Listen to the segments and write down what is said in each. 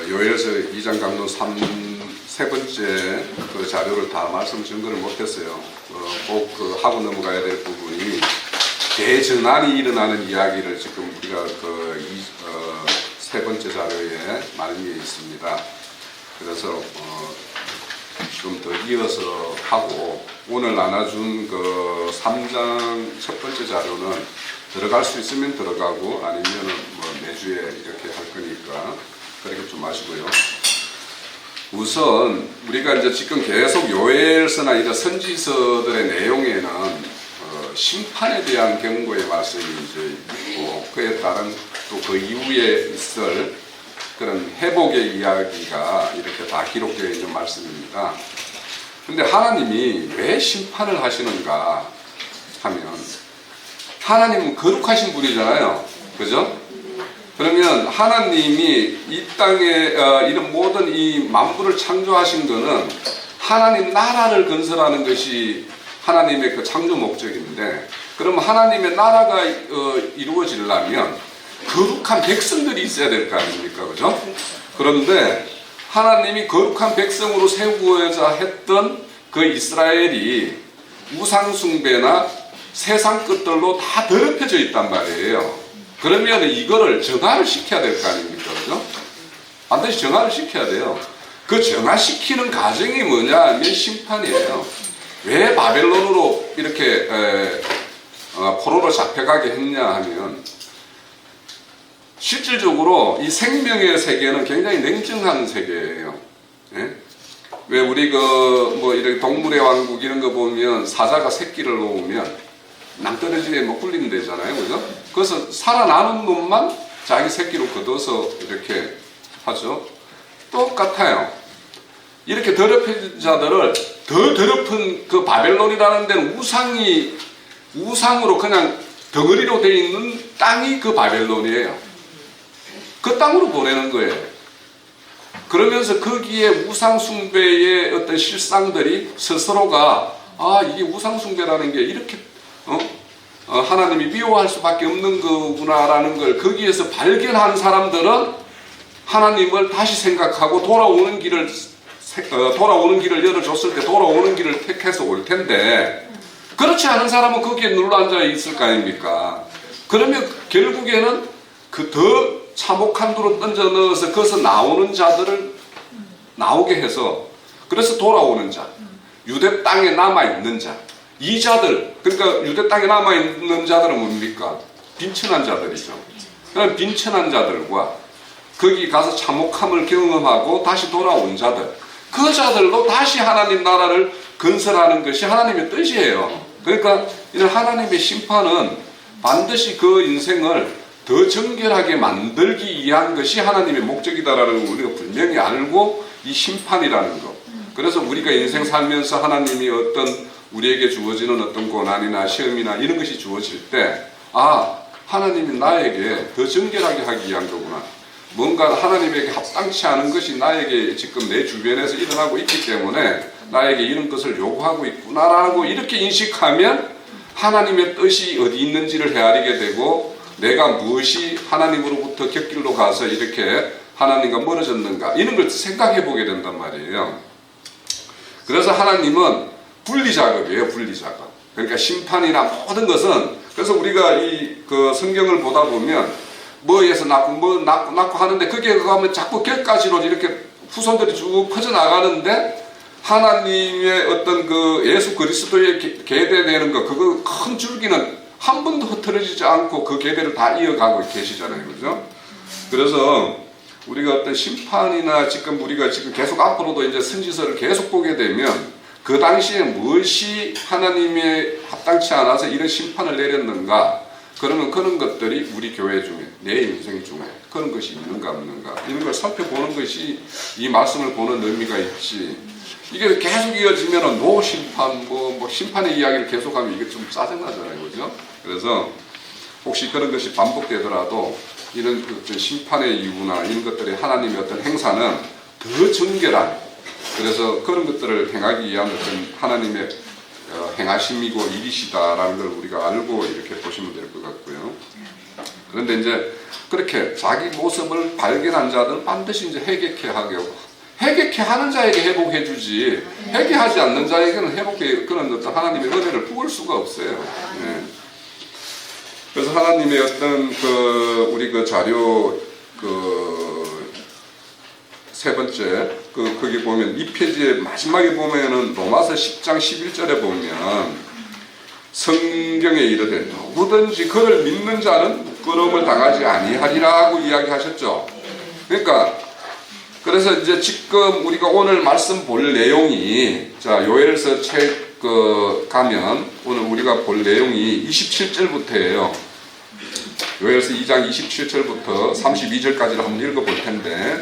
요엘서 2장 강론 세 번째 그 자료를 다 말씀 증거를 못했어요. 꼭 하고 넘어가야 될 부분이 대전환이 일어나는 이야기를 지금 우리가 세 번째 자료에 말미에 있습니다. 그래서 좀 더 이어서 하고 오늘 나눠준 그 3장 첫 번째 자료는 들어갈 수 있으면 들어가고 아니면은 뭐 매주에 이렇게 할 거니까 그렇게 좀 마시고요. 우선 우리가 이제 지금 계속 요엘서나 이런 선지서들의 내용에는 심판에 대한 경고의 말씀이 이제 있고 그에 따른 또 그 이후에 있을 그런 회복의 이야기가 이렇게 다 기록되어 있는 말씀입니다. 근데 하나님이 왜 심판을 하시는가 하면 하나님은 거룩하신 분이잖아요. 그죠? 그러면 하나님이 이 땅에 이런 모든 이 만물을 창조하신 거는 하나님 나라를 건설하는 것이 하나님의 그 창조 목적인데, 그럼 하나님의 나라가 이루어지려면 거룩한 백성들이 있어야 될 거 아닙니까? 그죠? 그런데 하나님이 거룩한 백성으로 세우고자 했던 그 이스라엘이 우상숭배나 세상 것들로 다 더럽혀져 있단 말이에요. 그러면 이거를 정화를 시켜야 될 거 아닙니까? 그죠? 반드시 정화를 시켜야 돼요. 그 정화시키는 과정이 뭐냐 하면 심판이에요. 왜 바벨론으로 이렇게 포로로 잡혀가게 했냐 하면 실질적으로 이 생명의 세계는 굉장히 냉정한 세계예요. 예? 왜 우리 뭐 이렇게 동물의 왕국 이런 거 보면 사자가 새끼를 놓으면 낭떠러지에 못 굴리면 되잖아요. 그죠? 그래서 살아남은 놈만 자기 새끼로 걷어서 이렇게 하죠. 똑같아요. 이렇게 더럽힌 자들을 더 더럽은 그 바벨론이라는 데는 우상으로 그냥 덩어리로 되어 있는 땅이 그 바벨론이에요. 그 땅으로 보내는 거예요. 그러면서 거기에 우상숭배의 어떤 실상들이 스스로가 이게 우상숭배라는 게 이렇게 하나님이 미워할 수밖에 없는 거구나라는 걸 거기에서 발견한 사람들은 하나님을 다시 생각하고 돌아오는 길을 열어줬을 때 돌아오는 길을 택해서 올 텐데, 그렇지 않은 사람은 거기에 눌러앉아 있을 거 아닙니까? 그러면 결국에는 그 더 참혹한 도로 던져 넣어서 거기서 나오는 자들을 나오게 해서, 그래서 돌아오는 자, 유대 땅에 남아있는 자, 이 자들, 그러니까 유대 땅에 남아있는 자들은 뭡니까? 빈천한 자들이죠. 그럼 빈천한 자들과 거기 가서 참혹함을 경험하고 다시 돌아온 자들, 그 자들로 다시 하나님 나라를 건설하는 것이 하나님의 뜻이에요. 그러니까 이런 하나님의 심판은 반드시 그 인생을 더 정결하게 만들기 위한 것이 하나님의 목적이다라는 걸 우리가 분명히 알고, 이 심판이라는 것. 그래서 우리가 인생 살면서 하나님이 어떤 우리에게 주어지는 어떤 고난이나 시험이나 이런 것이 주어질 때, 하나님이 나에게 더 정결하게 하기 위한 거구나. 뭔가 하나님에게 합당치 않은 것이 나에게 지금 내 주변에서 일어나고 있기 때문에 나에게 이런 것을 요구하고 있구나라고 이렇게 인식하면 하나님의 뜻이 어디 있는지를 헤아리게 되고, 내가 무엇이 하나님으로부터 곁길로 가서 이렇게 하나님과 멀어졌는가 이런 걸 생각해 보게 된단 말이에요. 그래서 하나님은 분리작업이에요. 분리작업. 그러니까 심판이나 모든 것은, 그래서 우리가 그 성경을 보다 보면 뭐에서 낳고 하는데 거기에 가면 자꾸 곁가지로 이렇게 후손들이 쭉 퍼져나가는데, 하나님의 어떤 그 예수 그리스도의 계대되는 거, 그거 큰 줄기는 한 번도 흐트러지지 않고 그 계대를 다 이어가고 계시잖아요. 그죠? 그래서 우리가 어떤 심판이나 지금 우리가 지금 계속 앞으로도 이제 선지서를 계속 보게 되면 그 당시에 무엇이 하나님의 합당치 않아서 이런 심판을 내렸는가, 그러면 그런 것들이 우리 교회 중에, 내 인생 중에 그런 것이 있는가 없는가, 이런 걸 살펴보는 것이 이 말씀을 보는 의미가 있지. 이게 계속 이어지면 노심판, 뭐 심판의 이야기를 계속하면 이게 좀 짜증나잖아요. 그죠? 그래서 혹시 그런 것이 반복되더라도 이런 어떤 심판의 이유나 이런 것들이 하나님의 어떤 행사는 더 정결한, 그래서 그런 것들을 행하기 위한 어떤 하나님의 행하심이고 일이시다라는 걸 우리가 알고 이렇게 보시면 될 것 같고요. 그런데 이제 그렇게 자기 모습을 발견한 자들은 반드시 이제 회개케 하고, 회개케 하는 자에게 회복해 주지, 회개하지 않는 자에게는 회복해, 그런 어떤 하나님의 은혜를 부을 수가 없어요. 네. 그래서 하나님의 어떤 우리 자료 세 번째 거기 보면 이 페이지의 마지막에 보면은 로마서 10장 11절에 보면 성경에 이르되 누구든지 그를 믿는 자는 부끄러움을 당하지 아니하리라고 이야기하셨죠. 그러니까 그래서 이제 지금 우리가 오늘 말씀 볼 내용이, 자 요엘서 책 가면 오늘 우리가 볼 내용이 27절부터예요. 요엘서 2장 27절부터 32절까지를 한번 읽어볼 텐데,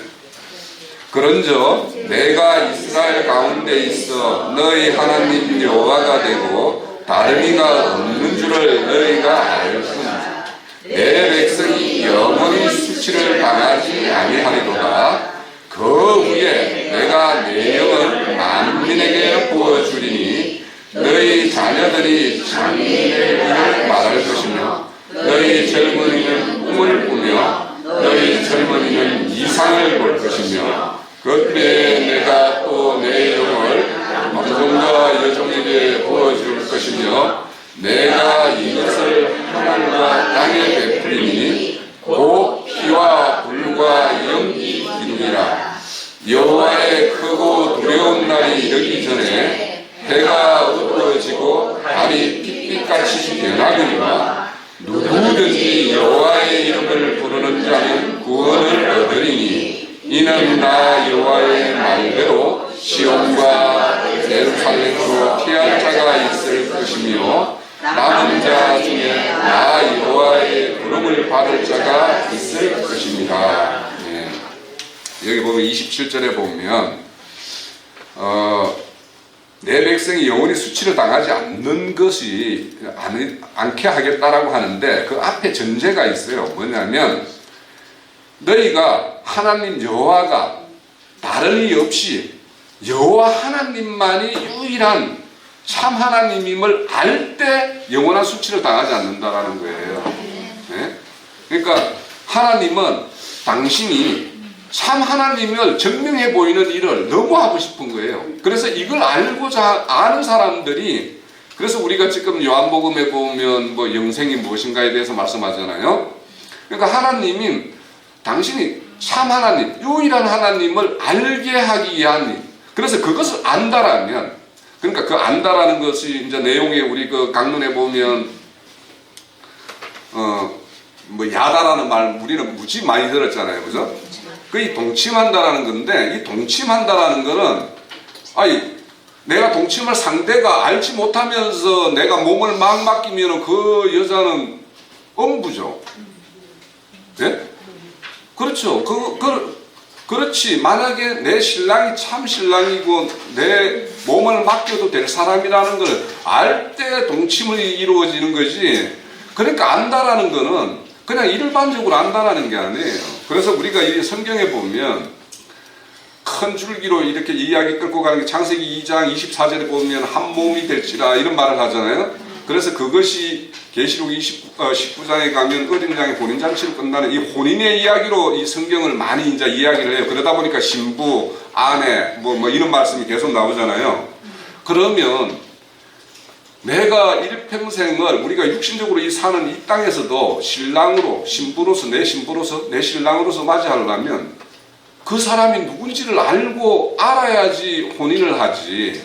그런즉 내가 이스라엘 가운데 있어 너희 하나님 여호와가 되고 다른 이가 없는 줄을 너희가 알거니와 내 백성이 영원히 수치를 당하지 아니하리로다. 그 후에 내가 내 영을 만민에게 부어주리니 너희 자녀들이 장래의 일을 말할 것이며 너희 젊은이는 꿈을 꾸며 너희 젊은이는 이상을 볼 것이며 그때 내가 또 내 영을 남종과 여종에게 부어줄 것이며 내가 이것을 하늘과 땅에 베풀리니 곧 피와 불과 연기 기둥이라. 여호와의 크고 두려운 날이 이르기 전에 해가 어두워지고 달이 핏빛같이 변하거니와 누구든지 여호와의 이름을 부르는 자는 구원을 얻으리니 이는 나 여호와의 말대로 시온과 예루살렘으로 피할 자가 있을 것이며 남은 자 중에 나 여호와의 부름을 받을 자가 있을 것입니다. 네. 여기 보면 27절에 보면 내 백성이 영원히 수치를 당하지 않는 것이 않게 하겠다라고 하는데 그 앞에 전제가 있어요. 뭐냐면 너희가 하나님 여호와가 다른 이 없이 여호와 하나님만이 유일한 참 하나님임을 알 때 영원한 수치를 당하지 않는다라는 거예요. 네? 그러니까 하나님은 당신이 참 하나님을 증명해 보이는 일을 너무 하고 싶은 거예요. 그래서 이걸 알고자 아는 사람들이, 그래서 우리가 지금 요한복음에 보면 뭐 영생이 무엇인가에 대해서 말씀하잖아요. 그러니까 하나님이 당신이 참 하나님, 유일한 하나님을 알게 하기 위한 일. 그래서 그것을 안다라면, 그러니까 그 안다라는 것이 이제 내용에 우리 강론에 보면 뭐 야다라는 말 우리는 무지 많이 들었잖아요, 그죠? 이 동침한다라는 건데, 이 동침한다라는 거는, 내가 동침을 상대가 알지 못하면서 내가 몸을 막 맡기면 그 여자는 엄부죠. 네? 그렇죠. 그렇지. 만약에 내 신랑이 참 신랑이고 내 몸을 맡겨도 될 사람이라는 걸 알 때 동침이 이루어지는 거지. 그러니까 안다라는 거는 그냥 일반적으로 안다라는 게 아니에요. 그래서 우리가 이 성경에 보면 큰 줄기로 이렇게 이야기 끌고 가는 게 창세기 2장 24절에 보면 한 몸이 될지라 이런 말을 하잖아요. 그래서 그것이 계시록 19장에 가면 어린 양의 혼인잔치로 끝나는 이 혼인의 이야기로 이 성경을 많이 이제 이야기를 해요. 그러다 보니까 신부, 아내, 뭐 이런 말씀이 계속 나오잖아요. 그러면 내가 일평생을 우리가 육신적으로 사는 이 땅에서도 신랑으로, 신부로서, 내 신랑으로서 맞이하려면 그 사람이 누군지를 알아야지 혼인을 하지.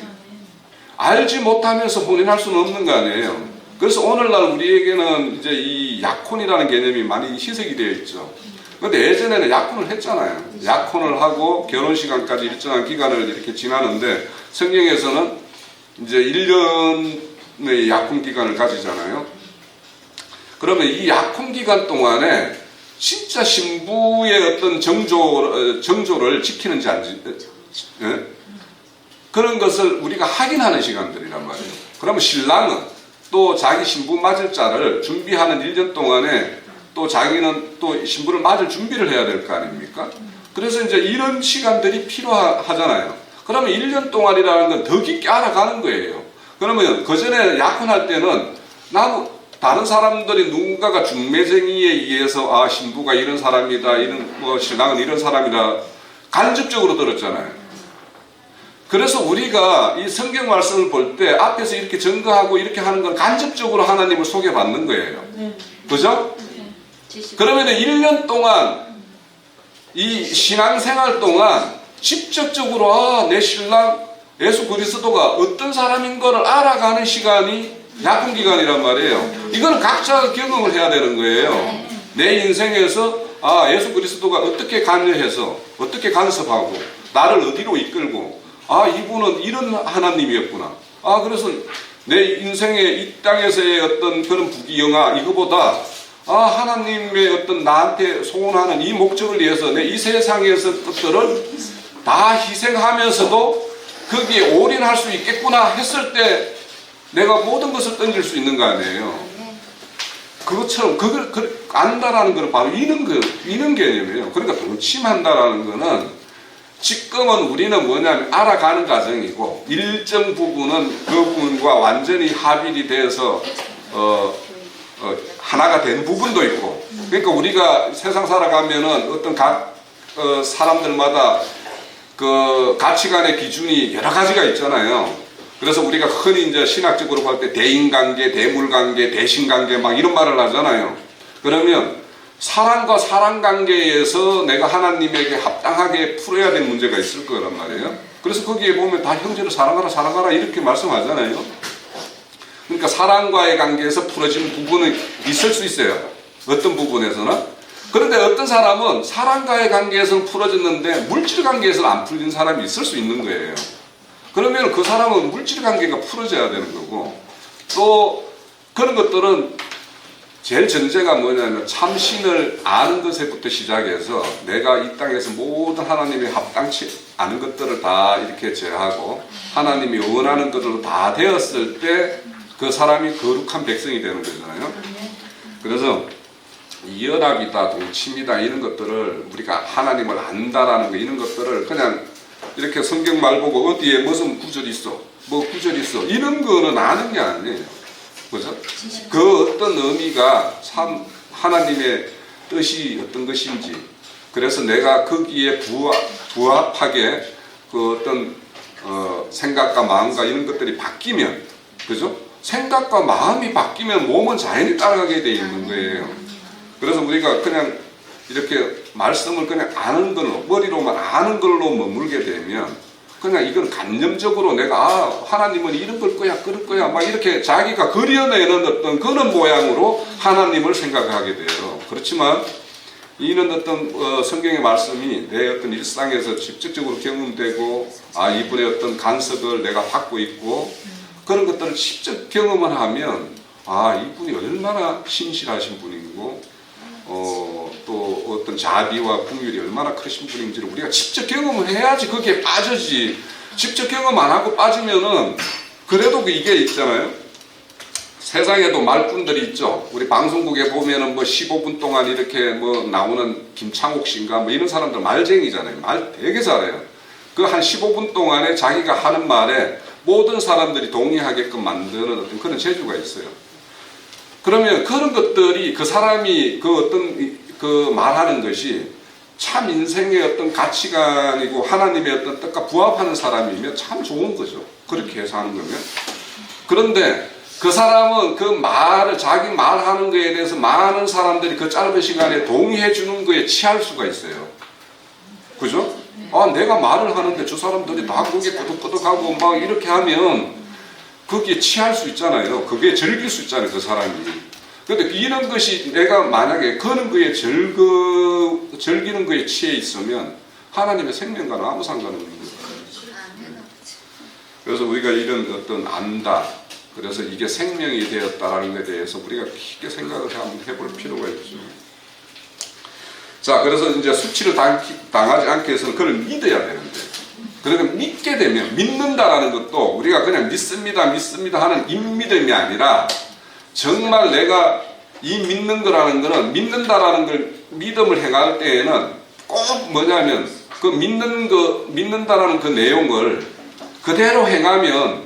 알지 못하면서 혼인할 수는 없는 거 아니에요. 그래서 오늘날 우리에게는 이제 이 약혼이라는 개념이 많이 희석이 되어 있죠. 근데 예전에는 약혼을 했잖아요. 약혼을 하고 결혼 시간까지 일정한 기간을 이렇게 지나는데 성경에서는 이제 1년의 약혼 기간을 가지잖아요. 그러면 이 약혼 기간 동안에 진짜 신부의 어떤 정조를 지키는지 안 지키는지, 그런 것을 우리가 확인하는 시간들이란 말이에요. 그러면 신랑은 또 자기 신부 맞을 자를 준비하는 1년 동안에 또 자기는 또 신부를 맞을 준비를 해야 될 거 아닙니까? 그래서 이제 이런 시간들이 필요하잖아요. 그러면 1년 동안이라는 건 더 깊게 알아가는 거예요. 그러면 그 전에 약혼할 때는 다른 사람들이 누군가가 중매쟁이에 의해서 아 신부가 이런 사람이다, 이런 뭐 신랑은 이런 사람이다 간접적으로 들었잖아요. 그래서 우리가 이 성경 말씀을 볼 때 앞에서 이렇게 증거하고 이렇게 하는 건 간접적으로 하나님을 소개받는 거예요. 그죠? 그러면 1년 동안 이 신앙생활 동안 직접적으로 아, 내 신랑 예수 그리스도가 어떤 사람인 거를 알아가는 시간이 약분기간이란 말이에요. 이거는 각자 경험을 해야 되는 거예요. 내 인생에서 아, 예수 그리스도가 어떻게 관여해서 어떻게 간섭하고 나를 어디로 이끌고 아, 이분은 이런 하나님이었구나. 아, 그래서 내 인생의 이 땅에서의 어떤 그런 부귀영화 이거보다 아, 하나님의 어떤 나한테 소원하는 이 목적을 위해서 내 이 세상에서 것들을 다 희생하면서도 거기에 올인할 수 있겠구나 했을 때 내가 모든 것을 던질 수 있는 거 아니에요. 그것처럼 그걸 안다라는 것은 바로 이런 개념이에요. 그러니까 동침한다라는 거는 지금은 우리는 뭐냐면 알아가는 과정이고 일정 부분은 그 부분과 완전히 합일이 돼서 하나가 된 부분도 있고, 그러니까 우리가 세상 살아가면은 어떤 각 사람들마다 그 가치관의 기준이 여러 가지가 있잖아요. 그래서 우리가 흔히 이제 신학적으로 볼 때 대인관계, 대물관계, 대신관계 막 이런 말을 하잖아요. 그러면 사랑과 사랑 관계에서 내가 하나님에게 합당하게 풀어야 될 문제가 있을 거란 말이에요. 그래서 거기에 보면 다 형제를 사랑하라 사랑하라 이렇게 말씀하잖아요. 그러니까 사랑과의 관계에서 풀어지는 부분은 있을 수 있어요. 어떤 부분에서는. 그런데 어떤 사람은 사랑과의 관계에서는 풀어졌는데 물질 관계에서는 안 풀린 사람이 있을 수 있는 거예요. 그러면 그 사람은 물질 관계가 풀어져야 되는 거고, 또 그런 것들은 제일 전제가 뭐냐면 참신을 아는 것에부터 시작해서 내가 이 땅에서 모든 하나님이 합당치 않은 것들을 다 이렇게 제하고 하나님이 원하는 것으로 다 되었을 때 그 사람이 거룩한 백성이 되는 거잖아요. 그래서 연합이다, 동침이다 이런 것들을 우리가 하나님을 안다라는 거 이런 것들을 그냥 이렇게 성경 말 보고 어디에 무슨 구절이 있어, 뭐 구절이 있어 이런 거는 아는 게 아니에요. 그죠? 그 어떤 의미가 참 하나님의 뜻이 어떤 것인지, 그래서 내가 거기에 부합하게 그 어떤 생각과 마음과 이런 것들이 바뀌면, 그죠? 생각과 마음이 바뀌면 몸은 자연히 따라가게 돼 있는 거예요. 그래서 우리가 그냥 이렇게 말씀을 그냥 아는 걸로, 머리로만 아는 걸로 머물게 되면 그냥 이건 간념적으로 내가 아, 하나님은 이런 걸 거야, 그럴 거야 막 이렇게 자기가 그려내는 어떤 그런 모양으로 하나님을 생각하게 돼요. 그렇지만 이는 어떤 성경의 말씀이 내 어떤 일상에서 직접적으로 경험되고 아, 이분의 어떤 간섭을 내가 받고 있고 그런 것들을 직접 경험을 하면 아, 이분이 얼마나 신실하신 분이고 또 어떤 자비와 긍휼이 얼마나 크신 분인지를 우리가 직접 경험을 해야지 거기에 빠져지. 직접 경험 안 하고 빠지면은 그래도 이게 있잖아요. 세상에도 말꾼들이 있죠. 우리 방송국에 보면은 뭐 15분 동안 이렇게 뭐 나오는 김창옥 씨인가 뭐 이런 사람들 말쟁이잖아요. 말 되게 잘해요. 그 한 15분 동안에 자기가 하는 말에 모든 사람들이 동의하게끔 만드는 어떤 그런 재주가 있어요. 그러면 그런 것들이 그 사람이 그 어떤 그 말하는 것이 참 인생의 어떤 가치관이고 하나님의 어떤 뜻과 부합하는 사람이면 참 좋은 거죠. 그렇게 해서 하는 거면. 그런데 그 사람은 그 말을 자기 말하는 거에 대해서 많은 사람들이 그 짧은 시간에 동의해 주는 거에 취할 수가 있어요. 그죠? 아, 내가 말을 하는데 저 사람들이 다 거기에 끄덕끄덕하고 막 이렇게 하면 거기에 취할 수 있잖아요. 그게 즐길 수 있잖아요, 그 사람이. 그런데 이런 것이 내가 만약에 그런 거에 즐기는 거에 취해 있으면 하나님의 생명과는 아무 상관없는 거예요. 그래서 우리가 이런 어떤 안다, 그래서 이게 생명이 되었다라는 것에 대해서 우리가 깊게 생각을 한번 해볼 필요가 있죠. 자, 그래서 이제 수치를 당하지 않기 위해서는 그걸 믿어야 되는데, 그러니까 믿게 되면, 믿는다라는 것도 우리가 그냥 믿습니다 하는 임믿음이 아니라 정말 내가 이 믿는 거라는 거는 믿는다라는 걸 믿음을 행할 때에는 꼭 뭐냐면 그 믿는다라는 그 내용을 그대로 행하면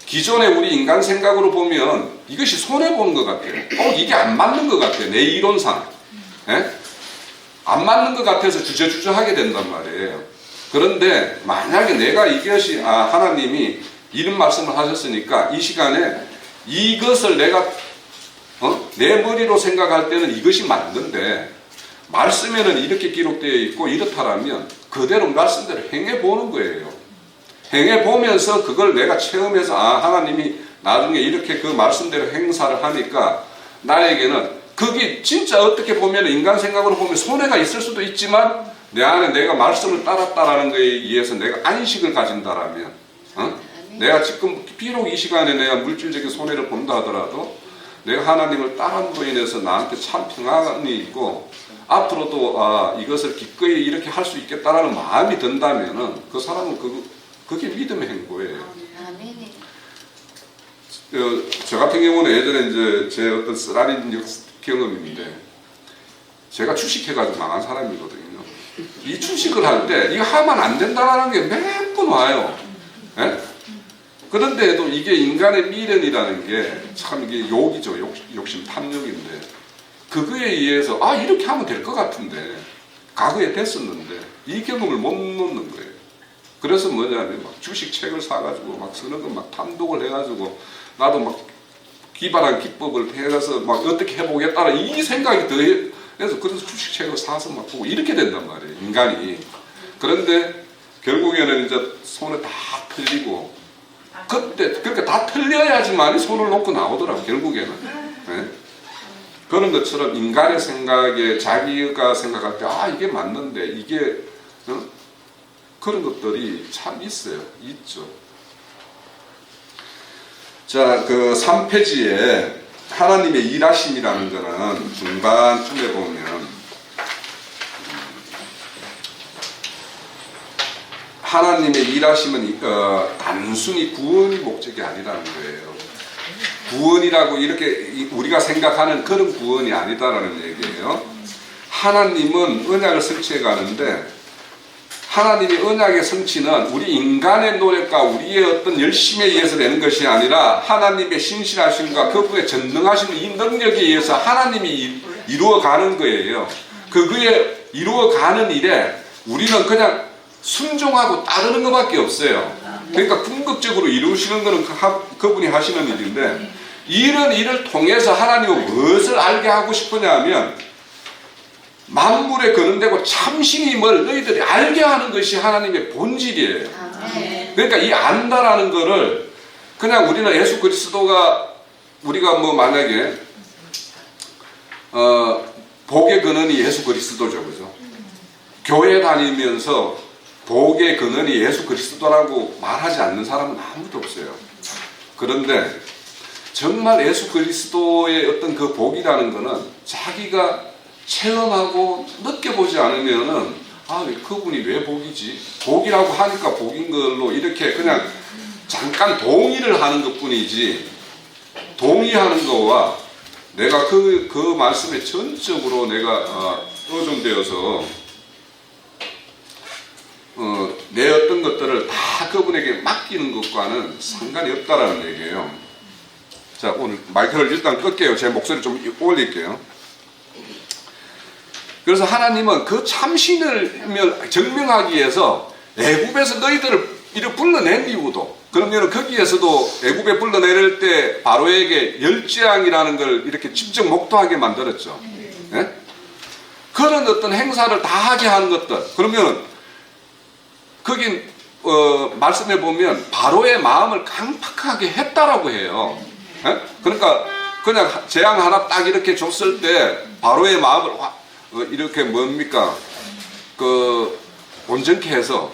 기존의 우리 인간 생각으로 보면 이것이 손해보는 것 같아요. 이게 안 맞는 것 같아요. 내 이론상. 예? 안 맞는 것 같아서 주저주저 하게 된단 말이에요. 그런데 만약에 내가 이것이 하나님이 이런 말씀을 하셨으니까 이 시간에 이것을 내가 내 머리로 생각할 때는 이것이 맞는데 말씀에는 이렇게 기록되어 있고 이렇다라면 그대로 말씀대로 행해보는 거예요. 행해보면서 그걸 내가 체험해서 하나님이 나중에 이렇게 그 말씀대로 행사를 하니까 나에게는 그게 진짜 어떻게 보면 인간 생각으로 보면 손해가 있을 수도 있지만 내 안에 내가 말씀을 따랐다라는 것에 의해서 내가 안식을 가진다라면 내가 지금 비록 이 시간에 내가 물질적인 손해를 본다 하더라도 내가 하나님을 따름으로 인해서 나한테 참 평안이 있고 앞으로도 이것을 기꺼이 이렇게 할 수 있겠다라는 마음이 든다면은 그 사람은 그게 믿음의 행보예요. 저 같은 경우는 예전에 이제 제 어떤 쓰라린 경험인데 제가 주식해가지고 망한 사람이거든요. 이 주식을 할 때 이거 하면 안 된다는 게 몇 번 와요. 예? 그런데도 이게 인간의 미련이라는 게 참 이게 욕이죠. 욕심, 탐욕인데 그거에 의해서 이렇게 하면 될 것 같은데 과거에 됐었는데 이 경험을 못 놓는 거예요. 그래서 뭐냐면 막 주식책을 사가지고 막 서너 건 막 탐독을 해가지고 나도 막 기발한 기법을 해서 막 어떻게 해보겠다는 이 생각이 그래서 주식책을 사서 막 보고 이렇게 된단 말이에요. 인간이. 그런데 결국에는 이제 손에 다 틀리고 그때 그러니까 다 틀려야지만 손을 놓고 나오더라고 결국에는. 네? 그런 것처럼 인간의 생각에 자기가 생각할 때 이게 맞는데 이게 그런 것들이 참 있죠. 자, 그 3페이지에 하나님의 일하심이라는 거는 중반쯤에 보면 하나님의 일하심은 단순히 구원이 목적이 아니라는 거예요. 구원이라고 이렇게 우리가 생각하는 그런 구원이 아니다라는 얘기예요. 하나님은 언약을 성취해 가는데 하나님의 언약의 성취는 우리 인간의 노력과 우리의 어떤 열심에 의해서 되는 것이 아니라 하나님의 신실하심과 그분의 전능하심 이 능력에 의해서 하나님이 이루어가는 거예요. 그거에 이루어가는 일에 우리는 그냥 순종하고 따르는 것밖에 없어요. 그러니까 궁극적으로 이루시는 것은 그분이 하시는 일인데 이런 일을 통해서 하나님은 무엇을 알게 하고 싶으냐 하면 만물에 거론되고 참신임을 너희들이 알게 하는 것이 하나님의 본질이에요. 그러니까 이 안다라는 거를 그냥 우리는 예수 그리스도가 우리가 뭐 만약에 복의 근원이 예수 그리스도죠, 그죠? 교회 다니면서 복의 근원이 예수 그리스도라고 말하지 않는 사람은 아무도 없어요. 그런데 정말 예수 그리스도의 어떤 그 복이라는 거는 자기가 체험하고 느껴보지 않으면은 그분이 왜 복이지? 복이라고 하니까 복인 걸로 이렇게 그냥 잠깐 동의를 하는 것 뿐이지 동의하는 거와 내가 그 말씀에 전적으로 내가 의존되어서 내 어떤 것들을 다 그분에게 맡기는 것과는 상관이 없다라는 얘기예요. 자, 오늘 마이크를 일단 끌게요. 제 목소리 좀 올릴게요. 그래서 하나님은 그 참신을 증명하기 위해서 애굽에서 너희들을 이렇게 불러낸 이유도 그러면 거기에서도 애굽에 불러내릴 때 바로에게 열재앙이라는 걸 이렇게 직접 목도하게 만들었죠. 네? 그런 어떤 행사를 다 하게 하는 것들 그러면 거기 말씀해 보면 바로의 마음을 강팍하게 했다라고 해요. 네? 그러니까 그냥 재앙 하나 딱 이렇게 줬을 때 바로의 마음을 이렇게 뭡니까 온전케 해서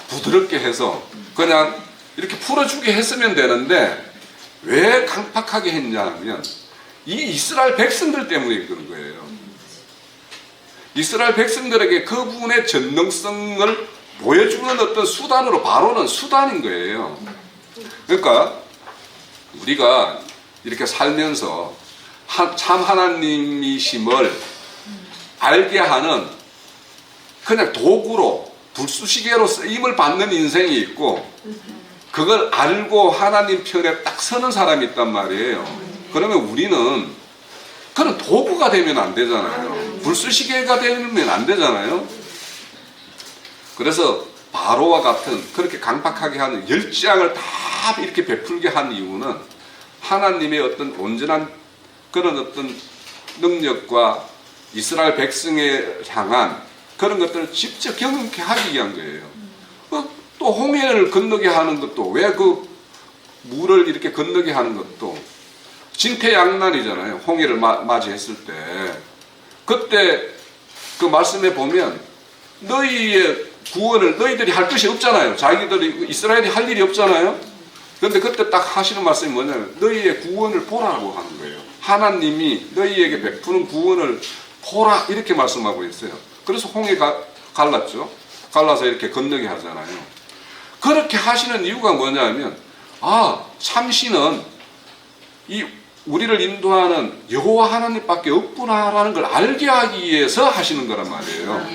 부드럽게 해서 그냥 이렇게 풀어주게 했으면 되는데 왜 강팍하게 했냐면 이 이스라엘 백성들 때문에 그런 거예요. 이스라엘 백성들에게 그분의 전능성을 보여주는 어떤 수단으로 바로는 수단인 거예요. 그러니까 우리가 이렇게 살면서 참 하나님이심을 알게 하는 그냥 도구로 불쑤시개로 쓰임을 받는 인생이 있고 그걸 알고 하나님 편에 딱 서는 사람이 있단 말이에요. 그러면 우리는 그런 도구가 되면 안 되잖아요. 불쏘시개가 되면 안 되잖아요. 그래서 바로와 같은 그렇게 강팍하게 하는 열장을 다 이렇게 베풀게 한 이유는 하나님의 어떤 온전한 그런 어떤 능력과 이스라엘 백성에 향한 그런 것들을 직접 경험케 하기 위한 거예요. 또 홍해를 건너게 하는 것도, 왜 그 물을 이렇게 건너게 하는 것도 진퇴양난이잖아요. 홍해를 맞이했을 때. 그때 그 말씀에 보면 너희의 구원을 너희들이 할 것이 없잖아요. 자기들이 이스라엘이 할 일이 없잖아요. 그런데 그때 딱 하시는 말씀이 뭐냐면 너희의 구원을 보라고 하는 거예요. 하나님이 너희에게 베푸는 구원을 보라 이렇게 말씀하고 있어요. 그래서 홍해가 갈랐죠. 갈라서 이렇게 건너게 하잖아요. 그렇게 하시는 이유가 뭐냐면 참신은 이 우리를 인도하는 여호와 하나님밖에 없구나라는 걸 알게 하기 위해서 하시는 거란 말이에요.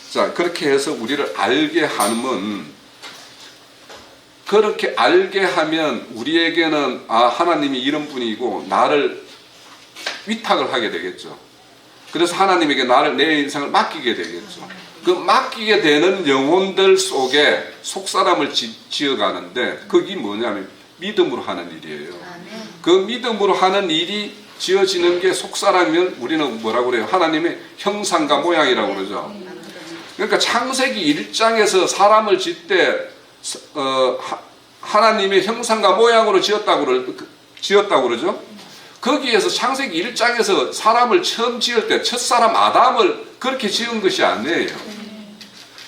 자, 그렇게 해서 우리를 알게 하면, 그렇게 알게 하면 우리에게는 하나님이 이런 분이고 나를 위탁을 하게 되겠죠. 그래서 하나님에게 내 인생을 맡기게 되겠죠. 그 맡기게 되는 영혼들 속에 속사람을 지어가는데 그게 뭐냐면 믿음으로 하는 일이에요. 그 믿음으로 하는 일이 지어지는 게 속사람이면 우리는 뭐라고 그래요? 하나님의 형상과 모양이라고 그러죠. 그러니까 창세기 1장에서 사람을 짓 때 하나님의 형상과 모양으로 지었다고 그러죠. 거기에서 창세기 1장에서 사람을 처음 지을 때 첫사람 아담을 그렇게 지은 것이 아니에요.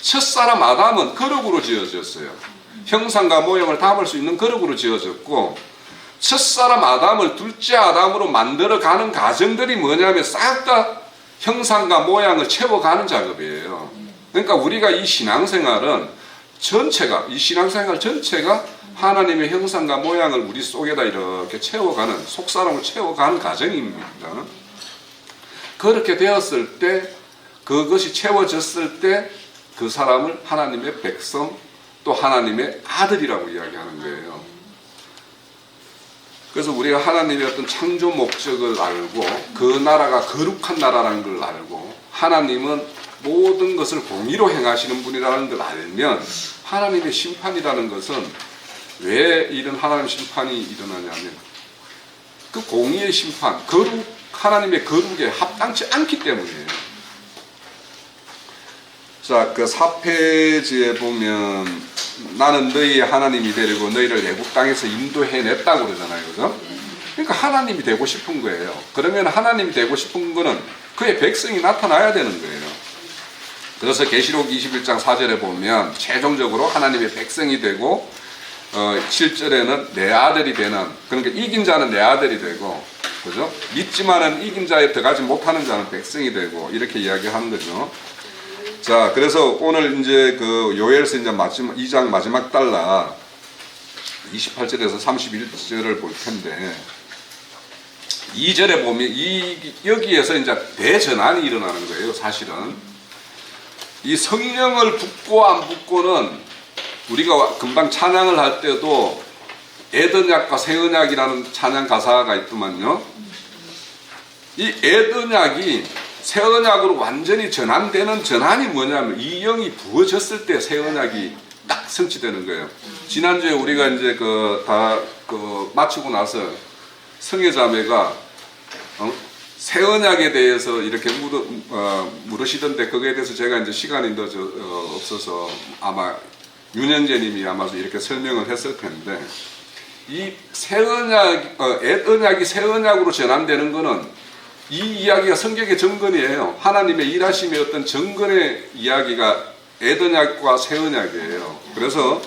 첫사람 아담은 거룩으로 지어졌어요. 형상과 모양을 담을 수 있는 거룩으로 지어졌고, 첫사람 아담을 둘째 아담으로 만들어가는 과정들이 뭐냐면 싹 다 형상과 모양을 채워가는 작업이에요. 그러니까 우리가 이 신앙생활 전체가 하나님의 형상과 모양을 우리 속에다 이렇게 채워가는, 속사람을 채워가는 과정입니다. 그렇게 되었을 때, 그것이 채워졌을 때 그 사람을 하나님의 백성, 또 하나님의 아들이라고 이야기하는 거예요. 그래서 우리가 하나님의 어떤 창조 목적을 알고 그 나라가 거룩한 나라라는 걸 알고 하나님은 모든 것을 공의로 행하시는 분이라는 걸 알면 하나님의 심판이라는 것은 왜 이런 하나님의 심판이 일어나냐면 그 공의의 심판, 하나님의 거룩에 합당치 않기 때문이에요. 자, 그 4페이지에 보면 나는 너희의 하나님이 되려고 너희를 애국 땅에서 인도해냈다고 그러잖아요. 그죠? 그러니까 하나님이 되고 싶은 거예요. 그러면 하나님이 되고 싶은 거는 그의 백성이 나타나야 되는 거예요. 그래서 계시록 21장 4절에 보면 최종적으로 하나님의 백성이 되고 7절에는 내 아들이 되는, 그러니까 이긴 자는 내 아들이 되고, 그죠? 믿지만은 이긴 자에 들어가지 못하는 자는 백성이 되고, 이렇게 이야기하는 거죠. 자, 그래서 오늘 이제 그 요엘서 이제 2장 마지막 달라 28절에서 31절을 볼 텐데, 2절에 보면 여기에서 이제 대전환이 일어나는 거예요. 사실은 이 성령을 붓고 안 붓고는 우리가 금방 찬양을 할 때도 에드약과 새언약이라는 찬양 가사가 있더만요. 이 에드약이 새언약으로 완전히 전환되는 전환이 뭐냐면 이 영이 부어졌을 때 새언약이 딱 성취되는 거예요. 지난주에 우리가 이제 마치고 나서 성회자매가 새언약에 대해서 이렇게 물으시던데, 거기에 대해서 제가 이제 시간이 없어서 아마 윤현재님이 아마 이렇게 설명을 했을 텐데, 이 에드약이 새언약으로 전환되는 거는 이 이야기가 성경의 정근이에요. 하나님의 일하심의 어떤 정근의 이야기가 에드약과 새언약이에요. 그래서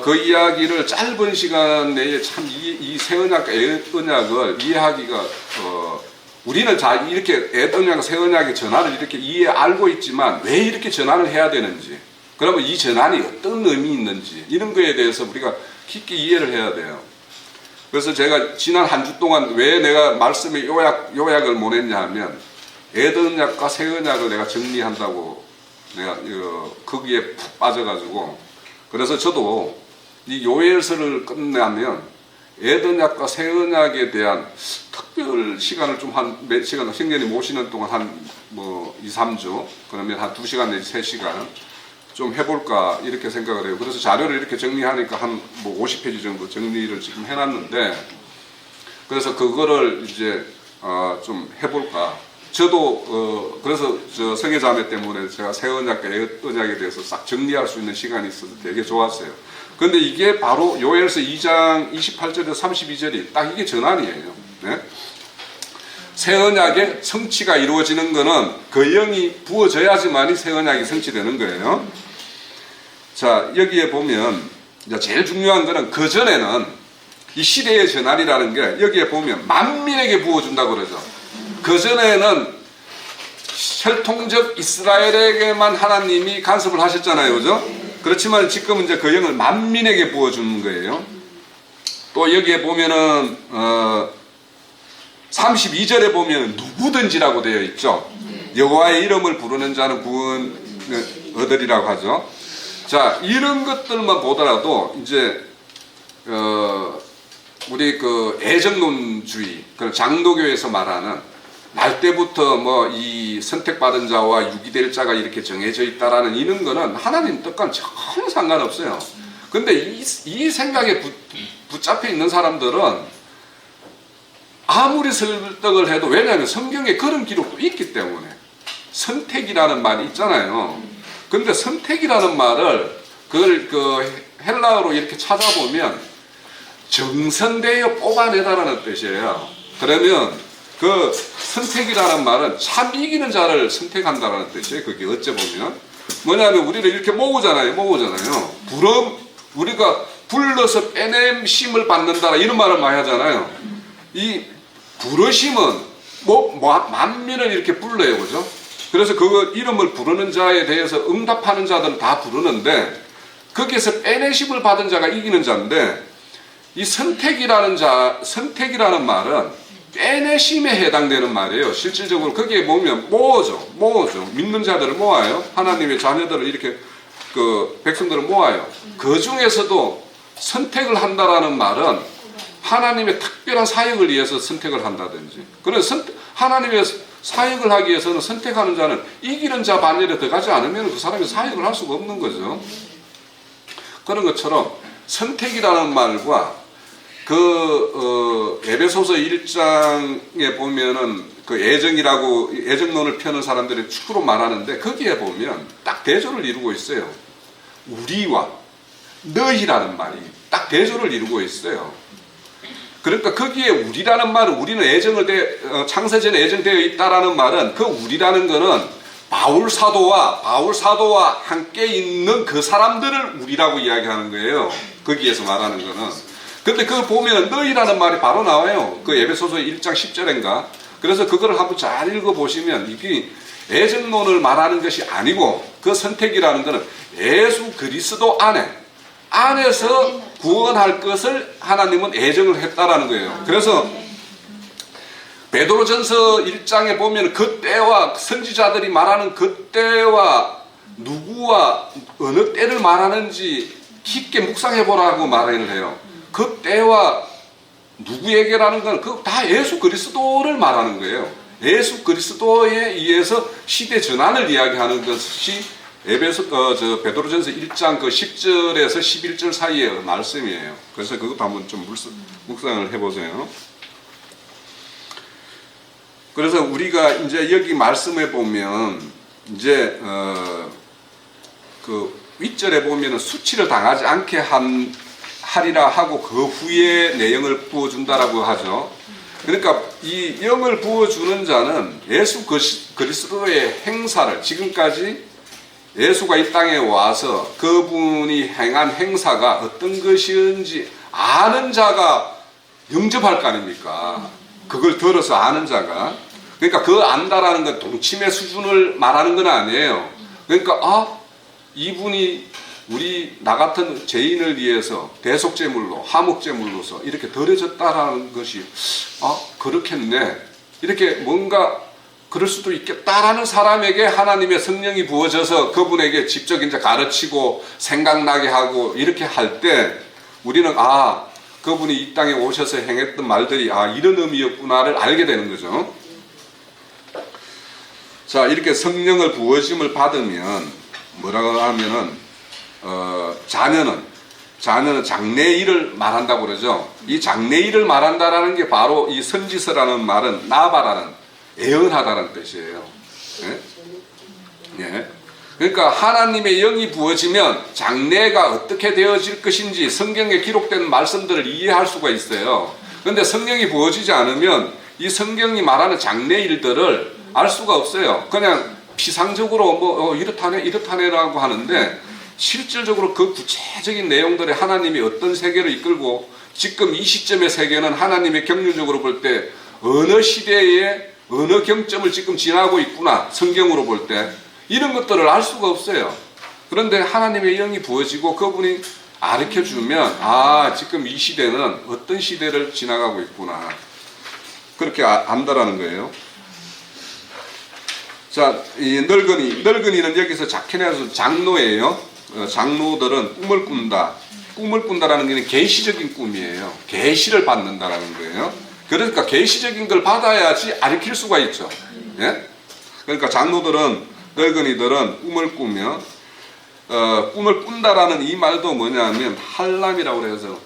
그 이야기를 짧은 시간 내에 참 이 새언약과 에드약을 이해하기가 우리는 이렇게 에드약, 새언약의 전환을 이렇게 알고 있지만 왜 이렇게 전환을 해야 되는지, 그러면 이 전환이 어떤 의미 있는지 이런 거에 대해서 우리가 깊게 이해를 해야 돼요. 그래서 제가 지난 한 주 동안 왜 내가 말씀의 요약을 못 했냐 하면 에드약과 새언약을 내가 정리한다고 내가 거기에 푹 빠져가지고, 그래서 저도 이 요엘서를 끝내면 에덴약과 새언약에 대한 특별 시간을 좀 한 몇 시간, 생전에 모시는 동안 한 뭐 2, 3주, 그러면 한 2시간 내지 3시간 좀 해볼까 이렇게 생각을 해요. 그래서 자료를 이렇게 정리하니까 한 뭐 50페이지 정도 정리를 지금 해놨는데, 그래서 그거를 이제 좀 해볼까. 저도 그래서 저 성애자매 때문에 제가 새언약과 에언약에 대해서 싹 정리할 수 있는 시간이 있어서 되게 좋았어요. 근데 이게 바로 요엘서 2장 28절에서 32절이 딱 이게 전환이에요. 네? 새언약의 성취가 이루어지는 것은 그 영이 부어져야지만이 새언약이 성취되는 거예요. 자, 여기에 보면 이제 제일 중요한 것은 그 전에는 이 시대의 전환이라는 게 여기에 보면 만민에게 부어준다고 그러죠. 그 전에는 혈통적 이스라엘에게만 하나님이 간섭을 하셨잖아요, 그죠? 그렇지만 지금은 이제 그 영을 만민에게 부어주는 거예요. 또 여기에 보면은 32절에 보면 누구든지라고 되어 있죠. 여호와의 이름을 부르는 자는 구원을 얻으리라고 하죠. 자, 이런 것들만 보더라도 이제 우리 그 애정론주의, 그 장도교에서 말하는 날 때부터 뭐 이 선택받은 자와 유기될 자가 이렇게 정해져 있다라는 이런 거는 하나님 뜻과는 전혀 상관없어요. 근데 이 생각에 붙잡혀 있는 사람들은 아무리 설득을 해도, 왜냐하면 성경에 그런 기록도 있기 때문에. 선택이라는 말이 있잖아요. 근데 선택이라는 말을 그걸 그 헬라어로 이렇게 찾아보면 정선되어 뽑아내다라는 뜻이에요. 그러면 그 선택이라는 말은 참 이기는 자를 선택한다라는 뜻이에요. 그게 어째 보면 뭐냐면 우리를 이렇게 모으잖아요. 우리가 불러서 빼냄심을 받는다 이런 말을 많이 하잖아요. 이 부르심은 만민을 이렇게 불러요, 그죠? 그래서 그 이름을 부르는 자에 대해서 응답하는 자들은 다 부르는데 거기에서 빼내심을 받은 자가 이기는 자인데, 이 선택이라는 말은 빼내심에 해당되는 말이에요. 실질적으로 거기에 보면 모으죠. 믿는 자들을 모아요. 하나님의 자녀들을 이렇게 그 백성들을 모아요. 그 중에서도 선택을 한다라는 말은 하나님의 특별한 사역을 위해서 선택을 한다든지, 그래서 하나님의 사역을 하기 위해서는 선택하는 자는 이기는 자 반열에 들어가지 않으면 그 사람이 사역을 할 수가 없는 거죠. 그런 것처럼 선택이라는 말과 에베소서 1장에 보면은 그 애정론을 펴는 사람들이 축으로 말하는데, 거기에 보면 딱 대조를 이루고 있어요. 우리와 너희라는 말이 딱 대조를 이루고 있어요. 그러니까 거기에 우리라는 말은, 우리는 창세전에 애정되어 있다라는 말은, 그 우리라는 거는 바울 사도와 함께 있는 그 사람들을 우리라고 이야기하는 거예요. 거기에서 말하는 거는. 근데 그거 보면 너희라는 말이 바로 나와요. 그 에베소서 1장 10절인가. 그래서 그거를 한번 잘 읽어보시면 이게 애정론을 말하는 것이 아니고, 그 선택이라는 거는 예수 그리스도 안에서 구원할 것을 하나님은 애정을 했다라는 거예요. 그래서 베드로전서 1장에 보면 그 때와 선지자들이 말하는 그 때와 누구와 어느 때를 말하는지 깊게 묵상해 보라고 말을 해요. 그 때와 누구에게라는 건 그 다 예수 그리스도를 말하는 거예요. 예수 그리스도에 의해서 시대 전환을 이야기하는 것이 베드로전서 1장 그 10절에서 11절 사이의 말씀이에요. 그래서 그것도 한번 좀 묵상을 해보세요. 그래서 우리가 이제 여기 말씀에 보면 이제 그 윗절에 보면은 수치를 당하지 않게 하리라 하고 그 후에 내 영을 부어준다라고 하죠. 그러니까 이 영을 부어주는 자는 예수 그리스도의 행사를, 지금까지 예수가 이 땅에 와서 그분이 행한 행사가 어떤 것인지 아는 자가 영접할 거 아닙니까? 그걸 들어서 아는 자가. 그러니까 그 안다라는 건 동침의 수준을 말하는 건 아니에요. 그러니까 이분이 나 같은 죄인을 위해서 대속제물로, 화목제물로서 이렇게 드려졌다라는 것이 그렇겠네, 이렇게 뭔가 그럴 수도 있겠다라는 사람에게 하나님의 성령이 부어져서 그분에게 직접 이제 가르치고 생각나게 하고 이렇게 할 때 우리는 그분이 이 땅에 오셔서 행했던 말들이 아 이런 의미였구나를 알게 되는 거죠. 자, 이렇게 성령을 부어심을 받으면 뭐라고 하면은 자녀는 장래일을 말한다고 그러죠. 이 장래일을 말한다라는 게 바로 이 선지서라는 말은 나바라는 예언하다는 뜻이에요. 예? 예. 그러니까 하나님의 영이 부어지면 장래가 어떻게 되어질 것인지 성경에 기록된 말씀들을 이해할 수가 있어요. 그런데 성령이 부어지지 않으면 이 성경이 말하는 장래일들을 알 수가 없어요. 그냥 피상적으로 뭐 이렇다네라고 하는데 실질적으로 그 구체적인 내용들이 하나님이 어떤 세계를 이끌고 지금 이 시점의 세계는 하나님의 경륜적으로 볼 때 어느 시대에 어느 경점을 지금 지나고 있구나 성경으로 볼 때 이런 것들을 알 수가 없어요. 그런데 하나님의 영이 부어지고 그분이 가르쳐주면 아 지금 이 시대는 어떤 시대를 지나가고 있구나 그렇게 안다라는 거예요. 자, 이 늙은이는 여기서 자케네아서 장로예요. 장로들은 꿈을 꾼다. 꿈을 꾼다라는 게 계시적인 꿈이에요. 계시를 받는다라는 거예요. 그러니까 계시적인 걸 받아야지 가르칠 수가 있죠. 예? 그러니까 늙은이들은 꿈을 꾸며 꿈을 꾼다라는 이 말도 뭐냐면 한람이라고 해서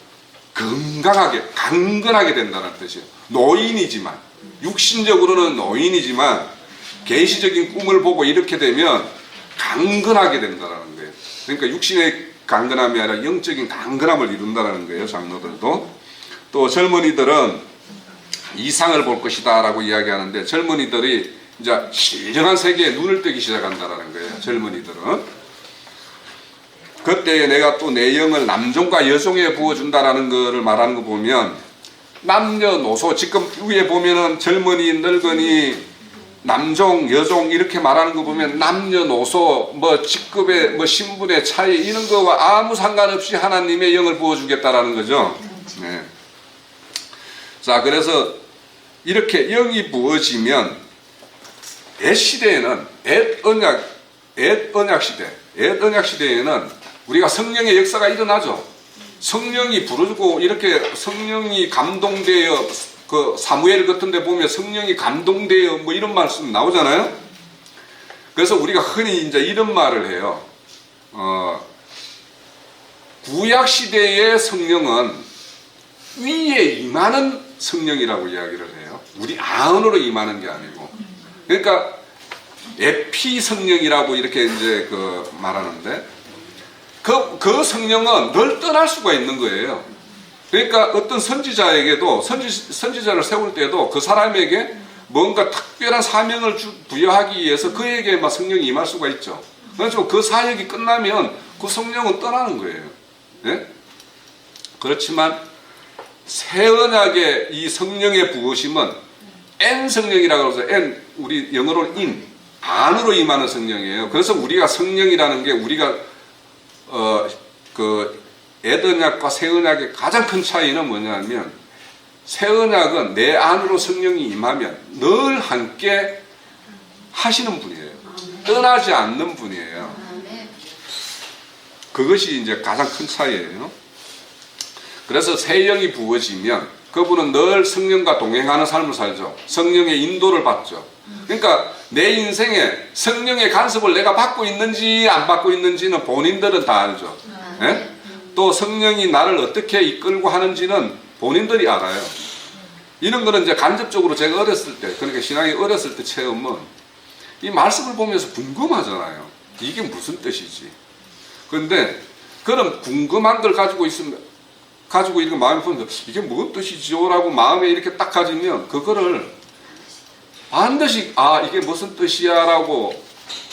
강건하게 된다는 뜻이에요. 노인이지만 육신적으로는 노인이지만 계시적인 꿈을 보고 이렇게 되면 강건하게 된다는 거예요. 그러니까 육신의 강건함이 아니라 영적인 강건함을 이룬다는 거예요. 장로들도. 또 젊은이들은 이상을 볼 것이다 라고 이야기하는데 젊은이들이 이제 신령한 세계에 눈을 뜨기 시작한다는 거예요. 젊은이들은. 그때 내가 또 내 영을 남종과 여종에 부어준다라는 것을 말하는 거 보면 남녀노소 지금 위에 보면은 젊은이, 늙은이 남종, 여종 이렇게 말하는 거 보면 남녀노소 뭐 직급의 뭐 신분의 차이 이런 거와 아무 상관없이 하나님의 영을 부어주겠다라는 거죠. 네. 자, 그래서 이렇게 영이 부어지면 옛 시대에는 옛 언약 시대에는 우리가 성령의 역사가 일어나죠. 성령이 부르고 이렇게 성령이 감동되어 그 사무엘 같은 데 보면 성령이 감동되어 뭐 이런 말씀 나오잖아요. 그래서 우리가 흔히 이제 이런 말을 해요. 구약 시대의 성령은 위에 임하는 성령이라고 이야기를 해요. 우리 안으로 임하는 게 아니고. 그러니까 에피 성령이라고 이렇게 이제 말하는데 그 성령은 늘 떠날 수가 있는 거예요. 그러니까 어떤 선지자에게도 선지자를 세울 때도 그 사람에게 뭔가 특별한 사명을 부여하기 위해서 그에게만 성령이 임할 수가 있죠. 그래서 그 사역이 끝나면 그 성령은 떠나는 거예요. 네? 그렇지만 새 언약의 이 성령의 부으심은 N 성령이라고 해서 N 우리 영어로는 in 안으로 임하는 성령이에요. 그래서 우리가 성령이라는 게 우리가 옛 언약과 새 언약의 가장 큰 차이는 뭐냐면 새 언약은 내 안으로 성령이 임하면 늘 함께 하시는 분이에요. 떠나지 않는 분이에요. 그것이 이제 가장 큰 차이예요. 그래서 새 영이 부어지면 그분은 늘 성령과 동행하는 삶을 살죠. 성령의 인도를 받죠. 그러니까 내 인생에 성령의 간섭을 내가 받고 있는지 안 받고 있는지는 본인들은 다 알죠. 네? 또 성령이 나를 어떻게 이끌고 하는지는 본인들이 알아요. 이런 거는 이제 간접적으로 제가 어렸을 때, 그러니까 신앙이 어렸을 때 체험은 이 말씀을 보면서 궁금하잖아요. 이게 무슨 뜻이지? 그런데 그런 궁금한 걸 가지고 이렇게 마음에 보면 이게 무슨 뜻이지요? 라고 마음에 이렇게 딱 가지면 그거를 반드시 이게 무슨 뜻이야? 라고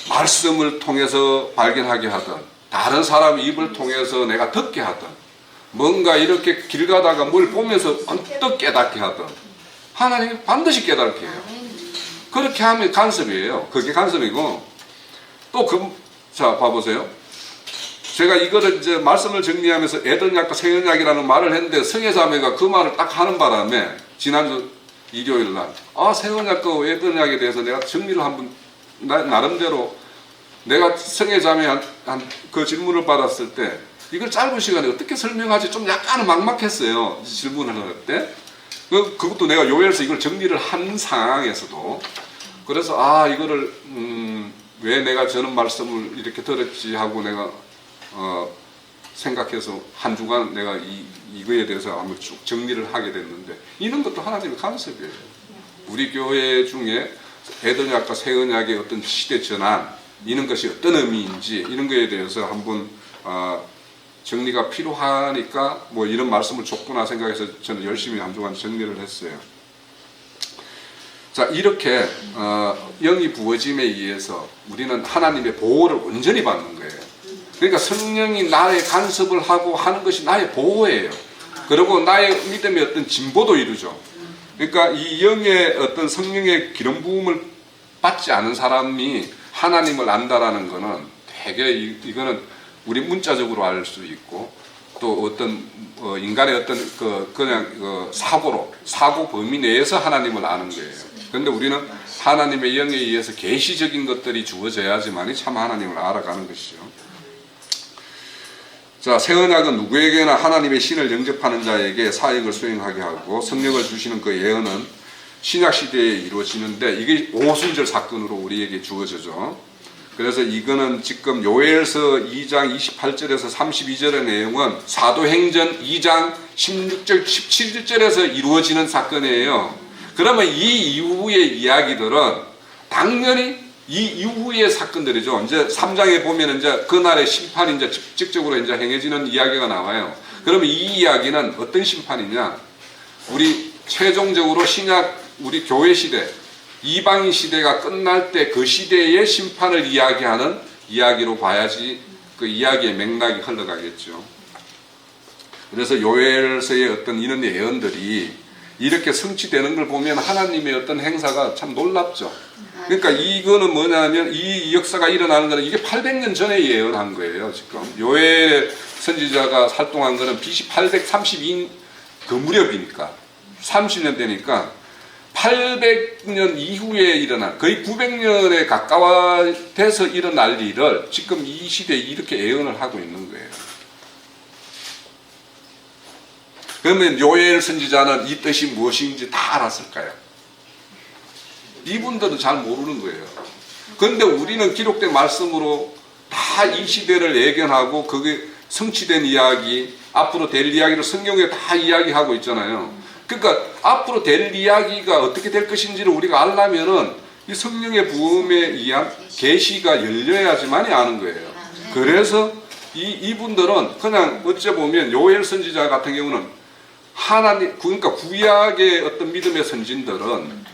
말씀을 통해서 발견하게 하든 다른 사람 입을 통해서 내가 듣게 하든 뭔가 이렇게 길 가다가 뭘 보면서 언뜻 깨닫게 하든 하나님이 반드시 깨닫게 해요. 그렇게 하면 간섭이에요. 그게 간섭이고 또 자 봐보세요. 제가 이거를 이제 말씀을 정리하면서 옛 언약과 새 언약이라는 말을 했는데 성혜자매가 그 말을 딱 하는 바람에 지난주 일요일 날 새 언약과 옛 언약에 대해서 내가 정리를 한번 나름대로 내가 성혜자매 그 질문을 받았을 때 이걸 짧은 시간에 어떻게 설명하지 좀 약간은 막막했어요. 질문을 할 때. 그것도 내가 요엘서 이걸 정리를 한 상황에서도. 그래서 이거를 왜 내가 저런 말씀을 이렇게 들었지 하고 내가 생각해서 한 주간 내가 이거에 대해서 한번 쭉 정리를 하게 됐는데, 이런 것도 하나님의 간섭이에요. 우리 교회 중에 에더냐과 새 언약의 어떤 시대 전환, 이런 것이 어떤 의미인지 이런 것에 대해서 한번 정리가 필요하니까 뭐 이런 말씀을 줬구나 생각해서 저는 열심히 한 주간 정리를 했어요. 자, 이렇게 영이 부어짐에 의해서 우리는 하나님의 보호를 온전히 받는 거예요. 그러니까 성령이 나의 간섭을 하고 하는 것이 나의 보호예요. 그리고 나의 믿음의 어떤 진보도 이루죠. 그러니까 이 영의 어떤 성령의 기름 부음을 받지 않은 사람이 하나님을 안다라는 것은 되게 이거는 우리 문자적으로 알 수 있고, 또 어떤 인간의 어떤 그냥 사고 범위 내에서 하나님을 아는 거예요. 그런데 우리는 하나님의 영에 의해서 계시적인 것들이 주어져야지만이 참 하나님을 알아가는 것이죠. 자, 새 언약은 누구에게나 하나님의 신을 영접하는 자에게 사역을 수행하게 하고 성령을 주시는 그 예언은 신약 시대에 이루어지는데, 이게 오순절 사건으로 우리에게 주어져죠. 그래서 이거는 지금 요엘서 2장 28절에서 32절의 내용은 사도행전 2장 16절 17절에서 이루어지는 사건이에요. 그러면 이 이후의 이야기들은 당연히 이 이후의 사건들이죠. 이제 3장에 보면 이제 그날의 심판이 이제 직접적으로 이제 행해지는 이야기가 나와요. 그러면 이 이야기는 어떤 심판이냐? 우리 최종적으로 신약 우리 교회 시대, 이방인 시대가 끝날 때 그 시대의 심판을 이야기하는 이야기로 봐야지 그 이야기의 맥락이 흘러가겠죠. 그래서 요엘서의 어떤 이런 예언들이 이렇게 성취되는 걸 보면 하나님의 어떤 행사가 참 놀랍죠. 그러니까 이거는 뭐냐면 이 역사가 일어나는 거는 이게 800년 전에 예언한 거예요. 지금 요엘 선지자가 활동한 거는 BC 832 그 무렵이니까 30년 되니까 800년 이후에 일어난, 거의 900년에 가까워돼서 일어날 일을 지금 이 시대에 이렇게 예언을 하고 있는 거예요. 그러면 요엘 선지자는 이 뜻이 무엇인지 다 알았을까요? 이분들은 잘 모르는 거예요. 그런데 우리는 기록된 말씀으로 다 이 시대를 예견하고 그게 성취된 이야기, 앞으로 될 이야기를 성경에 다 이야기하고 있잖아요. 그러니까 앞으로 될 이야기가 어떻게 될 것인지를 우리가 알려면은 이 성령의 부음에 의한 계시가 열려야지만이 아는 거예요. 그래서 이분들은 그냥 어째 보면 요엘 선지자 같은 경우는 하나님, 그러니까 구약의 어떤 믿음의 선진들은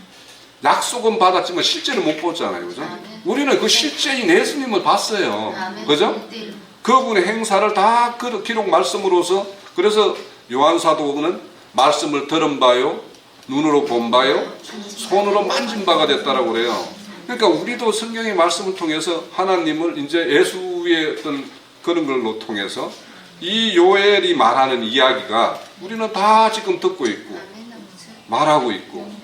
약속은 받았지만 실제를 못 보잖아요. 그죠? 우리는 그 실제인 예수님을 봤어요. 그죠? 그분의 행사를 다 기록 말씀으로서, 그래서 요한사도는 말씀을 들은 바요, 눈으로 본 바요, 손으로 만진 바가 됐다라고 그래요. 그러니까 우리도 성경의 말씀을 통해서 하나님을 이제 예수의 어떤 그런 걸로 통해서 이 요엘이 말하는 이야기가 우리는 다 지금 듣고 있고 말하고 있고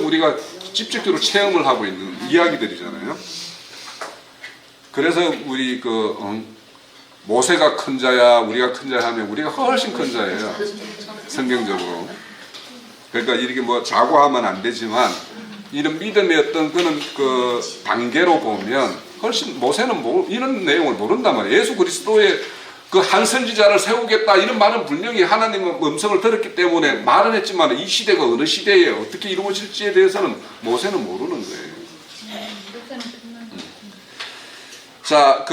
우리가 직접적으로 체험을 하고 있는 이야기들이잖아요. 그래서 우리 모세가 큰 자야, 우리가 큰 자야 하면 우리가 훨씬 큰 자예요. 성경적으로. 그러니까 이렇게 뭐 자고하면 안 되지만 이런 믿음의 어떤 그런 그 단계로 보면 훨씬 모세는 이런 내용을 모른단 말이에요. 예수 그리스도의 그 한 선지자를 세우겠다 이런 말은 분명히 하나님의 음성을 들었기 때문에 말은 했지만 이 시대가 어느 시대에 어떻게 이루어질지에 대해서는 모세는 모르는 거예요. 자,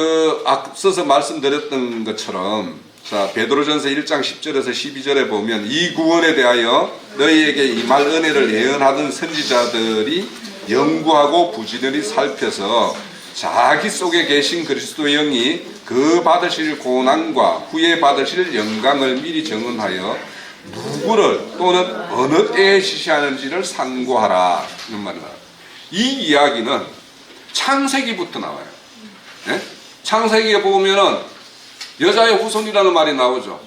앞서서 말씀드렸던 것처럼, 자, 베드로전서 1장 10절에서 12절에 보면 이 구원에 대하여 너희에게 임할 은혜를 예언하던 선지자들이 연구하고 부지런히 살펴서 자기 속에 계신 그리스도의 영이 그 받으실 고난과 후에 받으실 영광을 미리 정언하여 누구를 또는 어느 때에 지시하는지를 상고하라. 이런 말입니다. 이 이야기는 창세기부터 나와요. 네? 창세기에 보면은 여자의 후손이라는 말이 나오죠.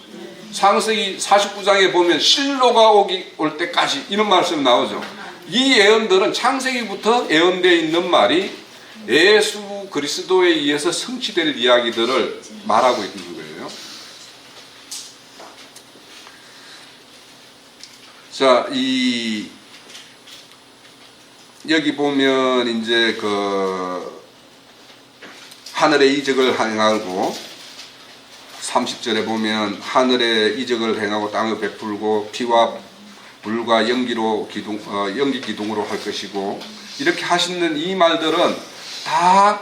창세기 49장에 보면 실로가 올 때까지 이런 말씀이 나오죠. 이 예언들은 창세기부터 예언되어 있는 말이 예수 그리스도에 의해서 성취될 이야기들을 말하고 있는 거예요. 자, 여기 보면 이제 하늘의 이적을 행하고 30절에 보면 하늘의 이적을 행하고 땅을 베풀고 피와 물과 연기로 연기 기둥으로 할 것이고, 이렇게 하시는 이 말들은 다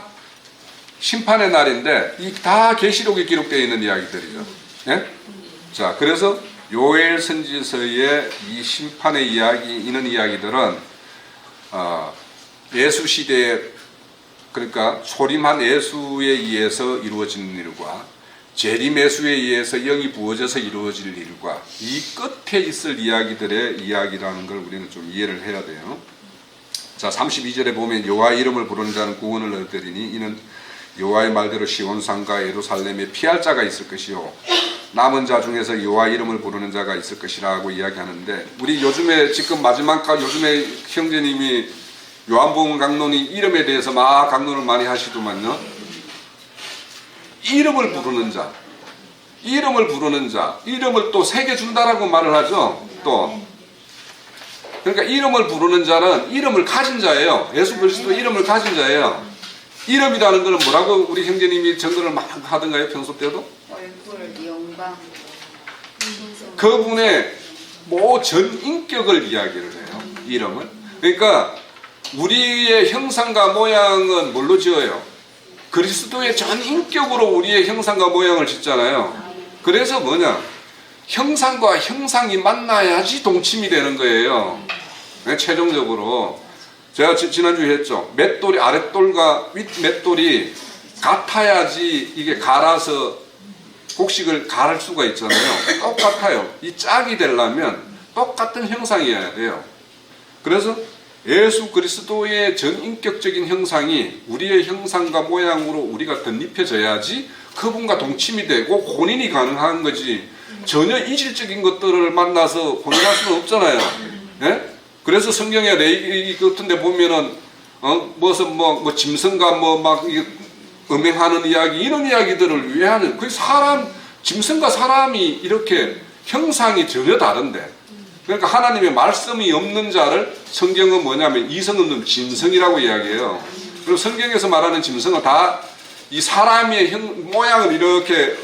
심판의 날인데 이 다 계시록에 기록되어 있는 이야기들이죠. 예? 자, 그래서 요엘 선지서의 이 심판의 이야기, 이런 이야기들은 예수 시대에, 그러니까 초림한 예수에 의해서 이루어지는 일과 재림 예수에 의해서 영이 부어져서 이루어질 일과 이 끝에 있을 이야기들의 이야기라는 걸 우리는 좀 이해를 해야 돼요. 자, 32절에 보면 여호와의 이름을 부르는 자는 구원을 얻으리니 이는 여호와의 말대로 시온산과 예루살렘에 피할 자가 있을 것이요 남은 자 중에서 여호와의 이름을 부르는 자가 있을 것이라고 이야기하는데, 우리 요즘에 지금 요즘에 형제님이 요한복음 강론이 이름에 대해서 막 강론을 많이 하시더만요. 이름을 부르는 자, 이름을 또 새겨준다라고 말을 하죠. 또 그러니까 이름을 부르는 자는 이름을 가진 자예요. 예수 그리스도 이름을 가진 자예요. 이름이라는 것은 뭐라고 우리 형제님이 전도를 막 하던가요? 평소 때도? 얼굴, 영광, 그분의 전 인격을 이야기를 해요. 이름은. 그러니까 우리의 형상과 모양은 뭘로 지어요? 그리스도의 전 인격으로 우리의 형상과 모양을 짓잖아요. 그래서 뭐냐? 형상과 형상이 만나야지 동침이 되는 거예요. 네, 최종적으로. 제가 지난주에 했죠. 맷돌이, 아랫돌과 윗맷돌이 같아야지 이게 갈아서 곡식을 갈을 수가 있잖아요. 똑같아요. 이 짝이 되려면 똑같은 형상이어야 돼요. 그래서 예수 그리스도의 전인격적인 형상이 우리의 형상과 모양으로 우리가 덧입혀져야지 그분과 동침이 되고 혼인이 가능한 거지, 전혀 이질적인 것들을 만나서 혼인할 수는 없잖아요. 네? 그래서 성경에 레위 같은 데 보면은 무슨 짐승과 막 음행하는 이야기, 이런 이야기들을 왜 하는, 그 짐승과 사람이 이렇게 형상이 전혀 다른데, 그러니까 하나님의 말씀이 없는 자를 성경은 뭐냐면 이성 없는 짐승이라고 이야기해요. 그리고 성경에서 말하는 짐승은 다 이 사람의 모양을 이렇게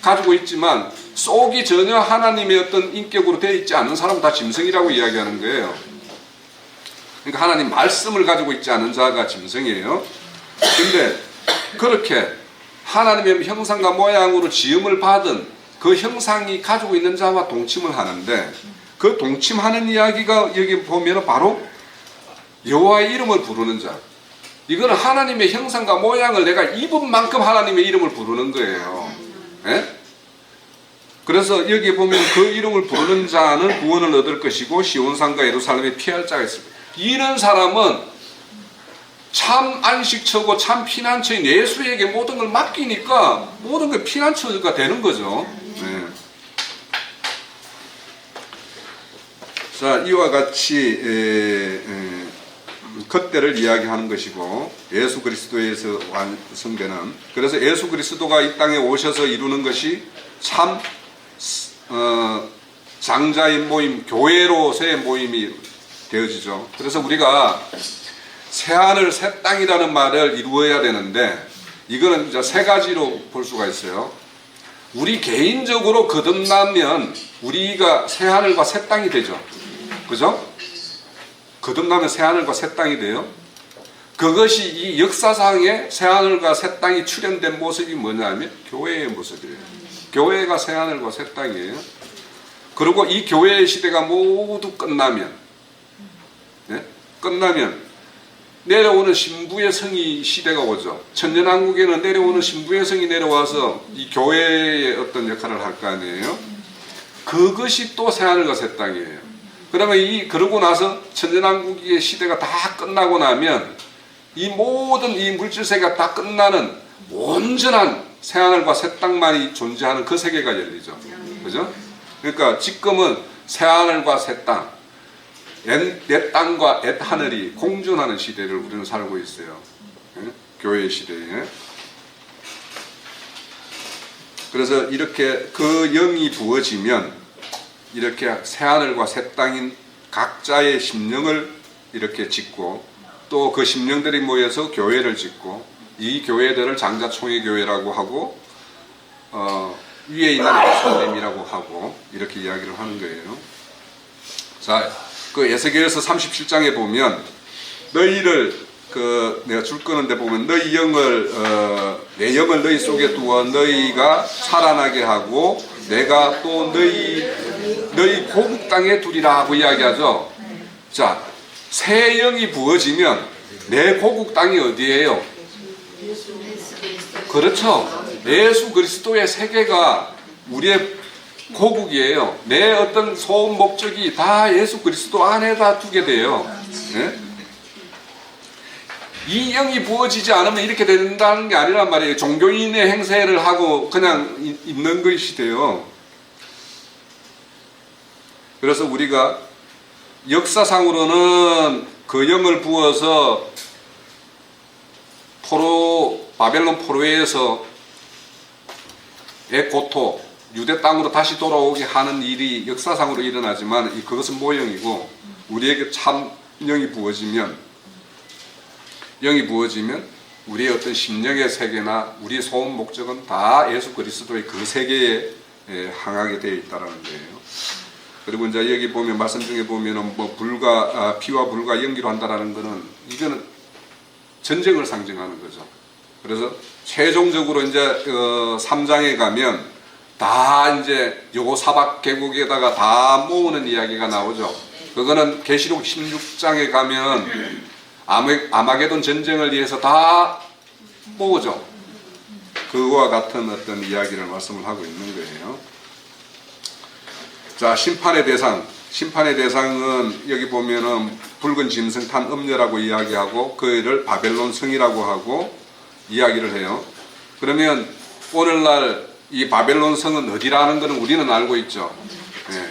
가지고 있지만 속이 전혀 하나님의 어떤 인격으로 되어 있지 않은 사람은 다 짐승이라고 이야기하는 거예요. 그러니까 하나님 말씀을 가지고 있지 않은 자가 짐승이에요. 근데 그렇게 하나님의 형상과 모양으로 지음을 받은 그 형상이 가지고 있는 자와 동침을 하는데, 그 동침하는 이야기가 여기 보면 바로 여호와의 이름을 부르는 자. 이거는 하나님의 형상과 모양을 내가 입은 만큼 하나님의 이름을 부르는 거예요. 네? 그래서 여기 보면 그 이름을 부르는 자는 구원을 얻을 것이고 시온산과 예루살렘에 피할 자가 있을 거예요. 이런 사람은 참 안식처고 참 피난처인 예수에게 모든 걸 맡기니까 모든 게 피난처가 되는 거죠. 네. 자, 이와 같이 겉대를 이야기하는 것이고 예수 그리스도에서 완성되는, 그래서 예수 그리스도가 이 땅에 오셔서 이루는 것이 참 장자의 모임, 교회로서의 모임이 되어지죠. 그래서 우리가 새하늘 새 땅이라는 말을 이루어야 되는데, 이거는 이제 세 가지로 볼 수가 있어요. 우리 개인적으로 거듭나면 우리가 새하늘과 새 땅이 되죠. 그죠? 거듭나면 새하늘과 새 땅이 돼요. 그것이 이 역사상에 새하늘과 새 땅이 출현된 모습이 뭐냐면 교회의 모습이에요. 교회가 새하늘과 새 땅이에요. 그리고 이 교회의 시대가 모두 끝나면, 네? 끝나면 내려오는 신부의 성이 시대가 오죠. 천년왕국에는 내려오는 신부의 성이 내려와서 이 교회의 어떤 역할을 할 거 아니에요. 그것이 또 새하늘과 새 땅이에요. 그러면 그러고 나서 천년왕국의 시대가 다 끝나고 나면 이 모든 이 물질세계가 다 끝나는 온전한 새하늘과 새 땅만이 존재하는 그 세계가 열리죠. 그죠? 그러니까 지금은 새하늘과 새 땅, 옛 땅과 옛 하늘이 공존하는 시대를 우리는 살고 있어요. 교회 시대에. 그래서 이렇게 그 영이 부어지면 이렇게 새하늘과 새 땅인 각자의 심령을 이렇게 짓고 또 그 심령들이 모여서 교회를 짓고 이 교회들을 장자총회교회라고 하고 위에 있는 예루살렘이라고 하고 이렇게 이야기를 하는 거예요. 자, 그 에스겔서 37장에 보면 너희를 내가 줄 거는데 보면 너희 영을 내 영을 너희 속에 두어 너희가 살아나게 하고 내가 또 너희 고국 땅에 두리라 하고 이야기하죠. 자, 새 영이 부어지면 내 고국 땅이 어디예요? 그렇죠. 예수 그리스도의 세계가 우리의 고국이에요. 내 어떤 소원 목적이 다 예수 그리스도 안에다 두게 돼요. 네? 이 영이 부어지지 않으면 이렇게 된다는 게 아니란 말이에요. 종교인의 행세를 하고 그냥 있는 것이 돼요. 그래서 우리가 역사상으로는 그 영을 부어서 바벨론 포로에서 고토 유대 땅으로 다시 돌아오게 하는 일이 역사상으로 일어나지만 그것은 모형이고 우리에게 참 영이 부어지면 우리의 어떤 심령의 세계나 우리의 소원 목적은 다 예수 그리스도의 그 세계에 향하게 되어 있다는 거예요. 그리고 이제 여기 보면 말씀 중에 보면은 뭐 피와 불과 연기로 한다라는 거는 이거는 전쟁을 상징하는 거죠. 그래서 최종적으로 이제 3장에 가면 다 이제 여호사밧 계곡에다가 다 모으는 이야기가 나오죠. 그거는 계시록 16장에 가면 아마게돈 전쟁을 위해서 다 모으죠. 그와 같은 어떤 이야기를 말씀을 하고 있는 거예요. 자, 심판의 대상은 여기 보면은 붉은 짐승 탄 음녀라고 이야기하고 그를 바벨론 성이라고 하고 이야기를 해요. 그러면 오늘날 이 바벨론 성은 어디라는 것은 우리는 알고 있죠. 네.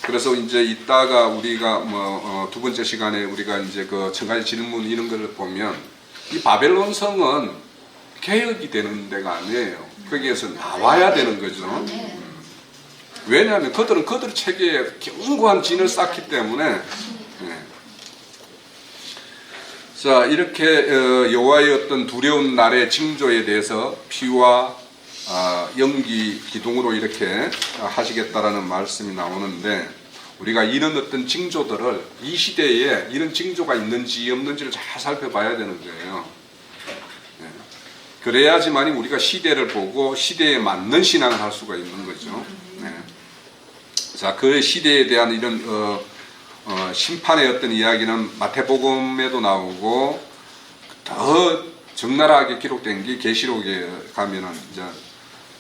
그래서 이제 이따가 우리가 두 번째 시간에 우리가 이제 그 1000가지 질문 이런 거를 보면 이 바벨론 성은 개혁이 되는 데가 아니에요. 거기에서 나와야 되는 거죠. 왜냐하면 그들은 그들 체계에 견고한 진을 쌓기 때문에. 네. 자, 이렇게 여호와의 어떤 두려운 날의 징조에 대해서 피와 연기 기둥으로 이렇게 하시겠다라는 말씀이 나오는데 우리가 이런 어떤 징조들을 이 시대에 이런 징조가 있는지 없는지를 잘 살펴봐야 되는 거예요. 네. 그래야지만이 우리가 시대를 보고 시대에 맞는 신앙을 할 수가 있는 거죠. 네. 자, 그 시대에 대한 이런 심판의 어떤 이야기는 마태복음에도 나오고 더 적나라하게 기록된 게 계시록에 가면은 이제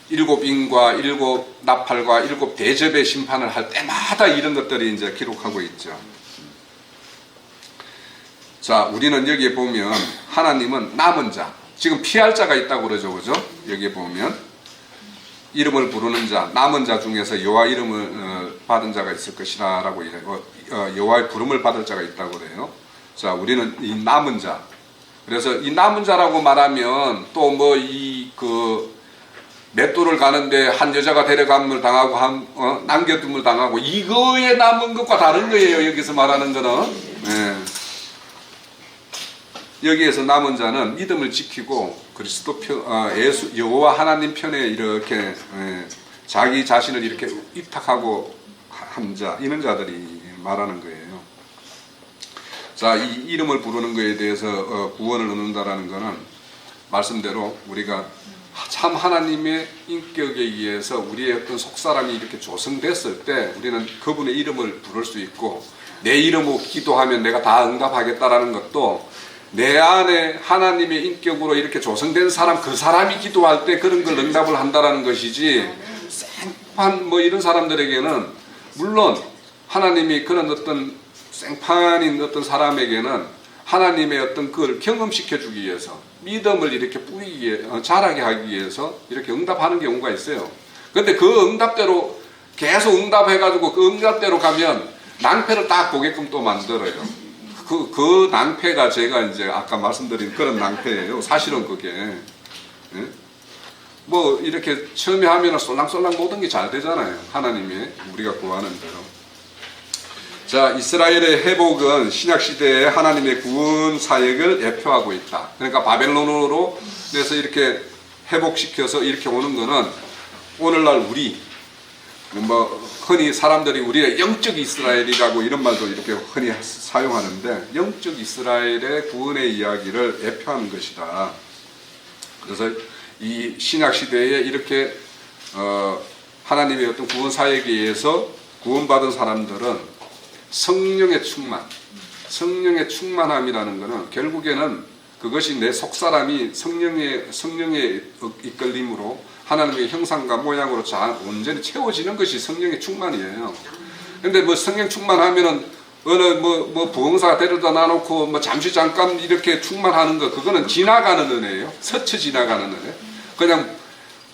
7인과 7 나팔과 7 대접의 심판을 할 때마다 이런 것들이 이제 기록하고 있죠. 자, 우리는 여기에 보면 하나님은 남은 자, 지금 피할 자가 있다고 그러죠, 그죠? 여기에 보면 이름을 부르는 자, 남은 자 중에서 여호와 이름을 받은 자가 있을 것이라라고 여호와의 부름을 받을 자가 있다고 그래요. 자, 우리는 이 남은 자. 그래서 이 남은 자라고 말하면 또 뭐 맷돌을 가는데 한 여자가 데려감을 당하고 남겨둠을 당하고 이거에 남은 것과 다른 거예요. 여기서 말하는 거는. 네. 여기에서 남은 자는 믿음을 지키고 그리스도 예수 여호와 하나님 편에 이렇게 자기 자신을 이렇게 입탁하고 한 자, 이런 자들이 말하는 거예요. 자, 이 이름을 부르는 것에 대해서 구원을 얻는다라는 것은 말씀대로 우리가 참 하나님의 인격에 의해서 우리의 어떤 속사람이 이렇게 조성됐을 때 우리는 그분의 이름을 부를 수 있고 내 이름으로 기도하면 내가 다 응답하겠다라는 것도 내 안에 하나님의 인격으로 이렇게 조성된 사람, 그 사람이 기도할 때 그런 걸 응답을 한다라는 것이지 생판 이런 사람들에게는 물론 하나님이 그런 어떤 생판인 어떤 사람에게는 하나님의 어떤 그걸 경험시켜 주기 위해서 믿음을 이렇게 뿌리기 위해 자라게 하기 위해서 이렇게 응답하는 경우가 있어요. 그런데 그 응답대로 계속 응답해가지고 그 응답대로 가면 낭패를 딱 보게끔 또 만들어요. 그 낭패가 제가 이제 아까 말씀드린 그런 낭패예요. 사실은 그게. 예? 뭐 이렇게 처음에 하면은 쏠랑쏠랑 모든 게 잘 되잖아요. 하나님이 우리가 구하는 대로. 자, 이스라엘의 회복은 신약 시대에 하나님의 구원 사역을 예표하고 있다. 그러니까 바벨론으로 그래서 이렇게 회복시켜서 이렇게 오는 거는 오늘날 우리 뭐 흔히 사람들이 우리의 영적 이스라엘이라고 이런 말도 이렇게 흔히 사용하는데 영적 이스라엘의 구원의 이야기를 예표하는 것이다. 그래서 이 신약 시대에 이렇게 하나님의 어떤 구원 사역에 의해서 구원받은 사람들은 성령의 충만함이라는 것은 결국에는 그것이 내 속사람이 성령의 이끌림으로 하나님의 형상과 모양으로 온전히 채워지는 것이 성령의 충만이에요. 근데 뭐 성령 충만하면은 어느 뭐 부흥사 데려다 놔놓고 뭐 잠시 잠깐 이렇게 충만하는 거 그거는 지나가는 은혜예요. 스쳐 지나가는 은혜. 그냥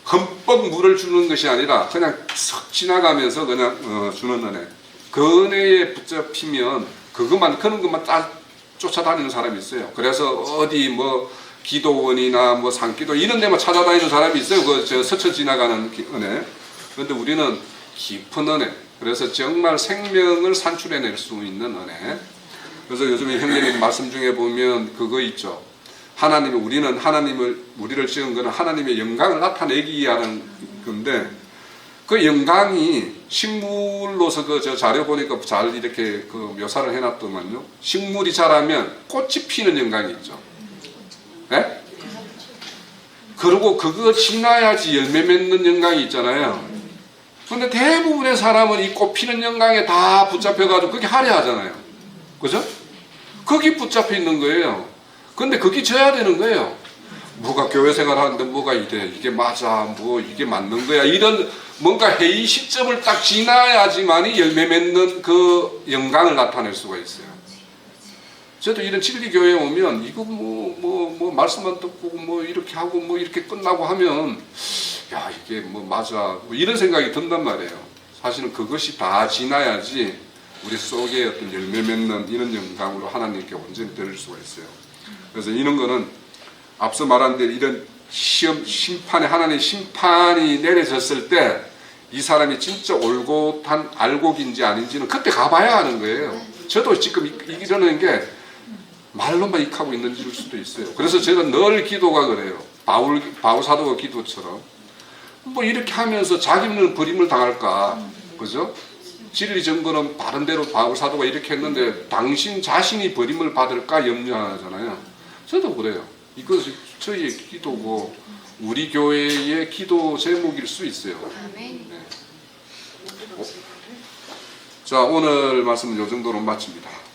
흠뻑 물을 주는 것이 아니라 그냥 석 지나가면서 그냥 주는 은혜. 그 은혜에 붙잡히면 그런 것만 딱 쫓아다니는 사람이 있어요. 그래서 어디 뭐 기도원이나 뭐 산기도 이런 데만 찾아다니는 사람이 있어요. 저 스쳐 지나가는 은혜. 그런데 우리는 깊은 은혜. 그래서 정말 생명을 산출해낼 수 있는 은혜. 그래서 요즘에 형제님 말씀 중에 보면 그거 있죠. 우리를 지은 것은 하나님의 영광을 나타내기 위한 건데 그 영광이 식물로서 저 자료 보니까 잘 이렇게 그 묘사를 해놨더만요. 식물이 자라면 꽃이 피는 영광이 있죠. 네? 그리고 그거 지나야지 열매 맺는 영광이 있잖아요. 근데 대부분의 사람은 이 꽃 피는 영광에 다 붙잡혀가지고 그게 하려 하잖아요. 그죠? 거기 붙잡혀 있는 거예요. 근데 그게 져야 되는 거예요. 뭐가 교회 생활하는데 뭐가 이게 맞아, 뭐 이게 맞는 거야. 이런 뭔가 회의 시점을 딱 지나야지만이 열매 맺는 그 영광을 나타낼 수가 있어요. 저도 이런 진리교회에 오면 이거 뭐 말씀만 듣고 뭐 이렇게 하고 뭐 이렇게 끝나고 하면 야 이게 뭐 맞아 뭐 이런 생각이 든단 말이에요. 사실은 그것이 다 지나야지 우리 속에 어떤 열매 맺는 이런 영광으로 하나님께 온전히 드릴 수가 있어요. 그래서 이런 거는 앞서 말한 대로 이런 심판에 하나님의 심판이 내려졌을 때 이 사람이 진짜 올곧한 알곡인지 아닌지는 그때 가봐야 하는 거예요. 저도 지금 이러는 게 말로만 익하고 있는 줄 수도 있어요. 그래서 제가 늘 기도가 그래요. 바울 사도가 기도처럼 뭐 이렇게 하면서 자기는 버림을 당할까, 그죠? 진리 증거는 바른 대로 바울 사도가 이렇게 했는데 당신 자신이 버림을 받을까 염려하잖아요. 저도 그래요. 이것이 저희의 기도고 우리 교회의 기도 제목일 수 있어요. 네. 자, 오늘 말씀은 이 정도로 마칩니다.